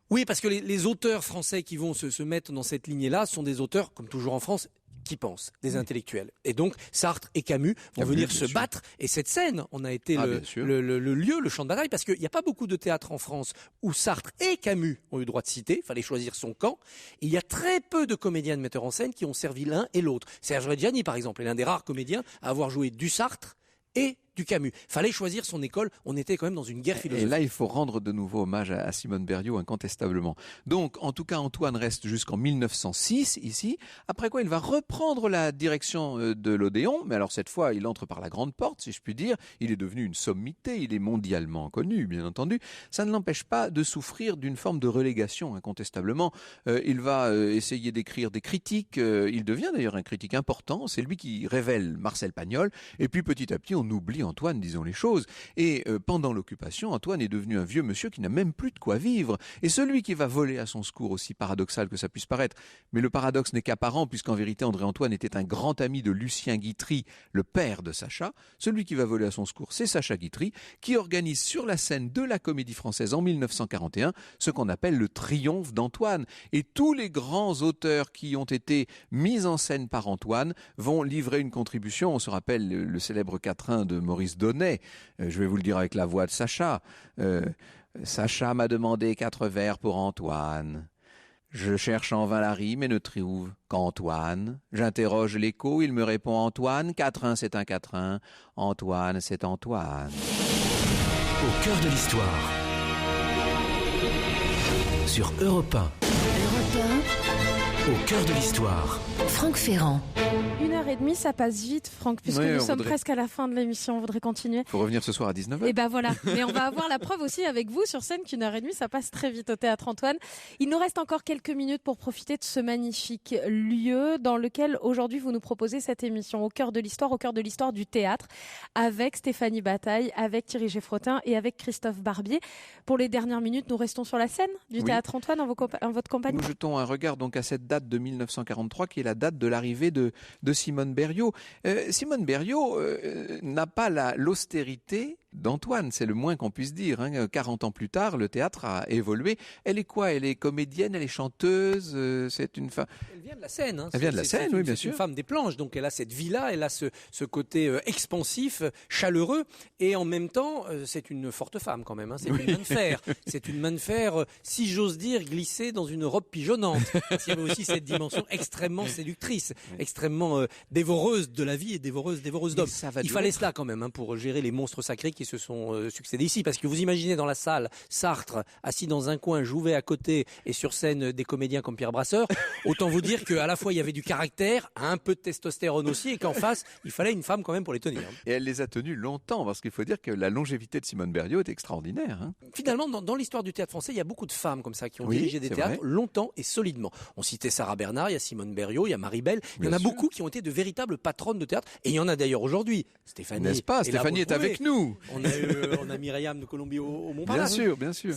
Oui, parce que les auteurs français qui vont se mettre dans cette lignée-là sont des auteurs, comme toujours en France, qui pensent, des intellectuels. Et donc, Sartre et Camus vont venir se battre. Et cette scène, on a été le lieu, le champ de bataille, parce qu'il n'y a pas beaucoup de théâtres en France où Sartre et Camus ont eu droit de citer. Il fallait choisir son camp. Il y a très peu de comédiens de metteurs en scène qui ont servi l'un et l'autre. Serge Reggiani, par exemple, est l'un des rares comédiens à avoir joué du Sartre et du Camus. Fallait choisir son école, on était quand même dans une guerre philosophique. Et là, il faut rendre de nouveau hommage à Simone Berriot, incontestablement. Donc, en tout cas, Antoine reste jusqu'en 1906, ici, après quoi il va reprendre la direction de l'Odéon, mais alors cette fois, il entre par la grande porte, si je puis dire, il est devenu une sommité, il est mondialement connu, bien entendu. Ça ne l'empêche pas de souffrir d'une forme de relégation, incontestablement. Il va essayer d'écrire des critiques, il devient d'ailleurs un critique important, c'est lui qui révèle Marcel Pagnol, et puis petit à petit, on oublie Antoine, disons les choses. Et pendant l'occupation, Antoine est devenu un vieux monsieur qui n'a même plus de quoi vivre. Et celui qui va voler à son secours, aussi paradoxal que ça puisse paraître, mais le paradoxe n'est qu'apparent, puisqu'en vérité, André-Antoine était un grand ami de Lucien Guitry, le père de Sacha. Celui qui va voler à son secours, c'est Sacha Guitry, qui organise sur la scène de la Comédie Française en 1941 ce qu'on appelle le triomphe d'Antoine. Et tous les grands auteurs qui ont été mis en scène par Antoine vont livrer une contribution. On se rappelle le célèbre quatrain de Maurice Donnet. Je vais vous le dire avec la voix de Sacha. Sacha m'a demandé 4 vers pour Antoine. Je cherche en vain la rime et ne trouve qu'Antoine. J'interroge l'écho, il me répond Antoine. Quatrain, c'est un quatrain. Antoine, c'est Antoine. Au cœur de l'histoire. Sur Europe 1. Europe 1. Au cœur de l'histoire. Franck Ferrand. 1h30, ça passe vite, Franck, puisque nous sommes presque à la fin de l'émission. On voudrait continuer. Il faut revenir ce soir à 19h. Et ben voilà. Mais on va avoir la preuve aussi avec vous sur scène qu'1h30, ça passe très vite au Théâtre Antoine. Il nous reste encore quelques minutes pour profiter de ce magnifique lieu dans lequel aujourd'hui vous nous proposez cette émission au cœur de l'histoire du théâtre, avec Stéphanie Bataille, avec Thierry Geffrotin et avec Christophe Barbier. Pour les dernières minutes, nous restons sur la scène du Théâtre Antoine en votre compagnie. Nous jetons un regard donc à cette date de 1943 qui est la date de l'arrivée de Simone Berriot. Simone Berriot n'a pas l'austérité d'Antoine, c'est le moins qu'on puisse dire. 40 ans plus tard, le théâtre a évolué. Elle est quoi? Elle est comédienne, elle est chanteuse, c'est une femme... Elle vient de la scène. Elle vient de la scène, oui, bien sûr. C'est une femme des planches, donc elle a cette vie-là, elle a ce côté expansif, chaleureux, et en même temps, c'est une forte femme quand même. C'est une main de fer. C'est une main de fer, si j'ose dire, glissée dans une robe pigeonnante. Il y avait aussi cette dimension extrêmement séductrice, extrêmement dévoreuse de la vie et dévoreuse d'hommes. Il fallait cela quand même pour gérer les monstres sacrés qui se sont succédés ici, parce que vous imaginez dans la salle Sartre assis dans un coin, Jouvet à côté et sur scène des comédiens comme Pierre Brasseur, autant vous dire qu'à la fois il y avait du caractère, un peu de testostérone aussi, et qu'en face il fallait une femme quand même pour les tenir. Et elle les a tenus longtemps, parce qu'il faut dire que la longévité de Simone Berriot est extraordinaire. Finalement, dans l'histoire du théâtre français, il y a beaucoup de femmes comme ça qui ont dirigé des théâtres longtemps et solidement. On citait Sarah Bernard, il y a Simone Berriot, il y a Marie Belle, il y en a beaucoup qui ont été de véritables patronnes de théâtre, et il y en a d'ailleurs aujourd'hui. Stéphanie, n'est-ce pas? Stéphanie est avec nous. On a Myriam de Colombie au Montparnasse. Bien sûr.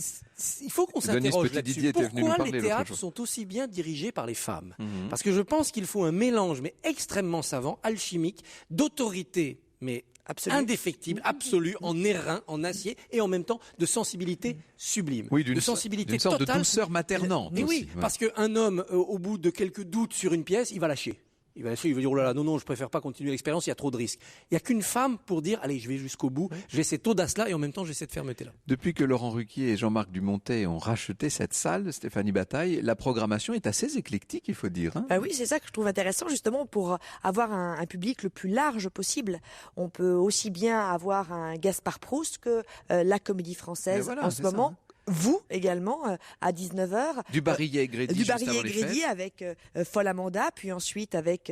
Il faut qu'on s'interroge là-dessus. Pourquoi les théâtres sont aussi bien dirigés par les femmes? Parce que je pense qu'il faut un mélange, mais extrêmement savant, alchimique, d'autorité, mais indéfectible, absolue, en airain, en acier, et en même temps de sensibilité sublime. Oui, de sensibilité d'une sorte totale. de douceur maternante. Mais oui, parce qu'un homme, au bout de quelques doutes sur une pièce, il va lâcher. Il va dire, oh là là, non, je préfère pas continuer l'expérience, il y a trop de risques. Il n'y a qu'une femme pour dire, allez, je vais jusqu'au bout, j'ai cette audace-là et en même temps j'ai cette fermeté-là. Depuis que Laurent Ruquier et Jean-Marc Dumontet ont racheté cette salle, Stéphanie Bataille, la programmation est assez éclectique, il faut dire. Oui, c'est ça que je trouve intéressant, justement, pour avoir un public le plus large possible. On peut aussi bien avoir un Gaspard Proust que la Comédie Française en ce moment. Vous également à 19h. Du Barillet-Grédy avec Folle Amanda, puis ensuite avec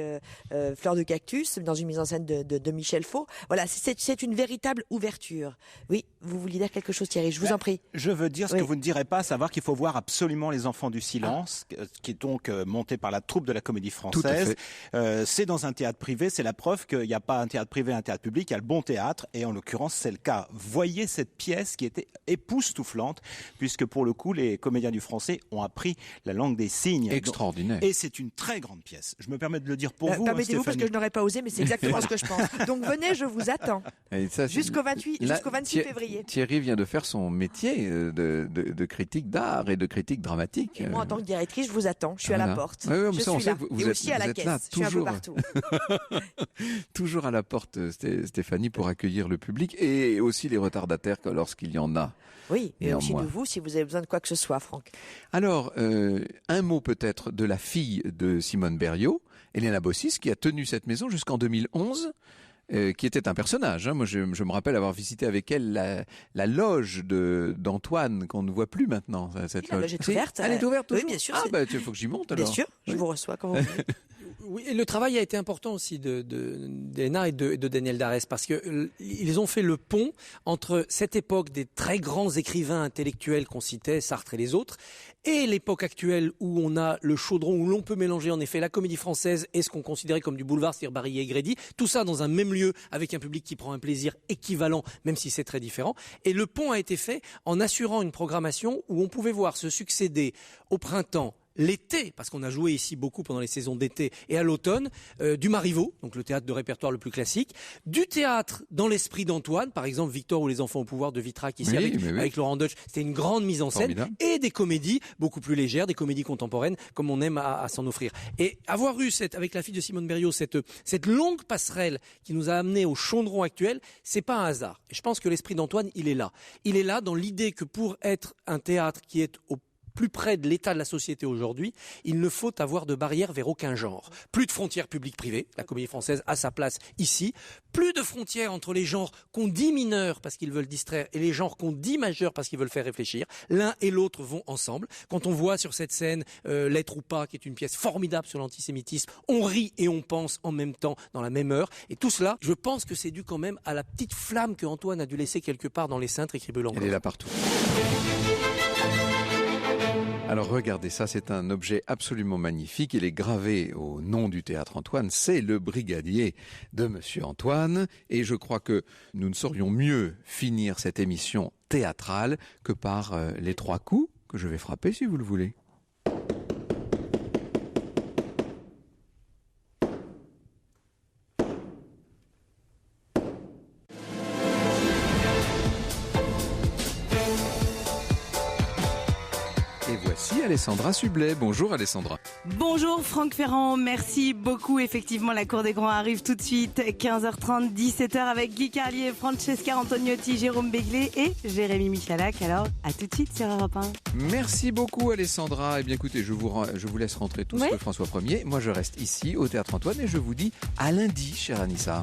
Fleur de Cactus dans une mise en scène de Michel Faux. Voilà, c'est une véritable ouverture. Oui, vous vouliez dire quelque chose, Thierry, je vous en prie. Je veux dire ce que vous ne direz pas, savoir qu'il faut voir absolument Les Enfants du Silence, qui est donc monté par la troupe de la Comédie Française. C'est dans un théâtre privé, c'est la preuve qu'il n'y a pas un théâtre privé, un théâtre public, il y a le bon théâtre, et en l'occurrence c'est le cas. Voyez cette pièce qui était époustouflante, puisque pour le coup, les comédiens du français ont appris la langue des signes. Extraordinaire. Et c'est une très grande pièce. Je me permets de le dire pour vous. Permettez-vous, parce que je n'aurais pas osé, mais c'est exactement ce que je pense. Donc venez, je vous attends. Jusqu'au 26 février. Thierry vient de faire son métier de critique d'art et de critique dramatique. Et moi, en tant que directrice, je vous attends. Je suis à la porte. Oui, je suis là. Et aussi à la caisse. Là, je suis un peu partout. Toujours à la porte, Stéphanie, pour accueillir le public et aussi les retardataires lorsqu'il y en a. Oui, et aussi de vous si vous avez besoin de quoi que ce soit, Franck. Alors, un mot peut-être de la fille de Simone Berriot, Elena Bossis, qui a tenu cette maison jusqu'en 2011. qui était un personnage. Moi, je me rappelle avoir visité avec elle la loge d'Antoine, qu'on ne voit plus maintenant. Cette La loge est ouverte. Elle est ouverte toujours. Oui, bien sûr. Il faut que j'y monte alors. Bien sûr, je vous reçois quand vous voulez. Oui, et le travail a été important aussi d'Hénin et de Daniel Darès, parce qu'ils ont fait le pont entre cette époque des très grands écrivains intellectuels qu'on citait, Sartre et les autres, et l'époque actuelle où on a le chaudron, où l'on peut mélanger en effet la comédie française et ce qu'on considérait comme du boulevard, c'est-à-dire Barillet et Grédy, tout ça dans un même lieu avec un public qui prend un plaisir équivalent, même si c'est très différent. Et le pont a été fait en assurant une programmation où on pouvait voir se succéder au printemps, l'été, parce qu'on a joué ici beaucoup pendant les saisons d'été, et à l'automne, du Marivaux, donc le théâtre de répertoire le plus classique, du théâtre dans l'esprit d'Antoine, par exemple Victor ou les enfants au pouvoir de Vitrac ici avec Laurent Deutsch, c'était une grande mise en scène, et des comédies beaucoup plus légères, des comédies contemporaines, comme on aime à s'en offrir. Et avoir eu avec la fille de Simone Berriot, cette longue passerelle qui nous a amené au chaudron actuel, c'est pas un hasard. Et je pense que l'esprit d'Antoine, il est là. Il est là dans l'idée que pour être un théâtre qui est au plus près de l'état de la société aujourd'hui, il ne faut avoir de barrières vers aucun genre. Plus de frontières publiques-privées, la comédie française a sa place ici. Plus de frontières entre les genres qu'on dit mineurs parce qu'ils veulent distraire et les genres qu'on dit majeurs parce qu'ils veulent faire réfléchir. L'un et l'autre vont ensemble. Quand on voit sur cette scène L'être ou pas, qui est une pièce formidable sur l'antisémitisme, on rit et on pense en même temps dans la même heure. Et tout cela, je pense que c'est dû quand même à la petite flamme que Antoine a dû laisser quelque part dans les cintres, écrit Belangor. Elle est là partout. Alors regardez, ça c'est un objet absolument magnifique, il est gravé au nom du théâtre Antoine, c'est le brigadier de Monsieur Antoine, et je crois que nous ne saurions mieux finir cette émission théâtrale que par les 3 coups que je vais frapper si vous le voulez. Voici Alessandra Sublet. Bonjour Alessandra. Bonjour Franck Ferrand, merci beaucoup. Effectivement, la Cour des Grands arrive tout de suite, 15h30, 17h avec Guy Carlier, Francesca Antonioti, Jérôme Béglé et Jérémy Michalak. Alors, à tout de suite sur Europe 1. Merci beaucoup Alessandra. Eh bien écoutez, je vous laisse rentrer tous le François 1er. Moi je reste ici au Théâtre Antoine et je vous dis à lundi, chère Anissa.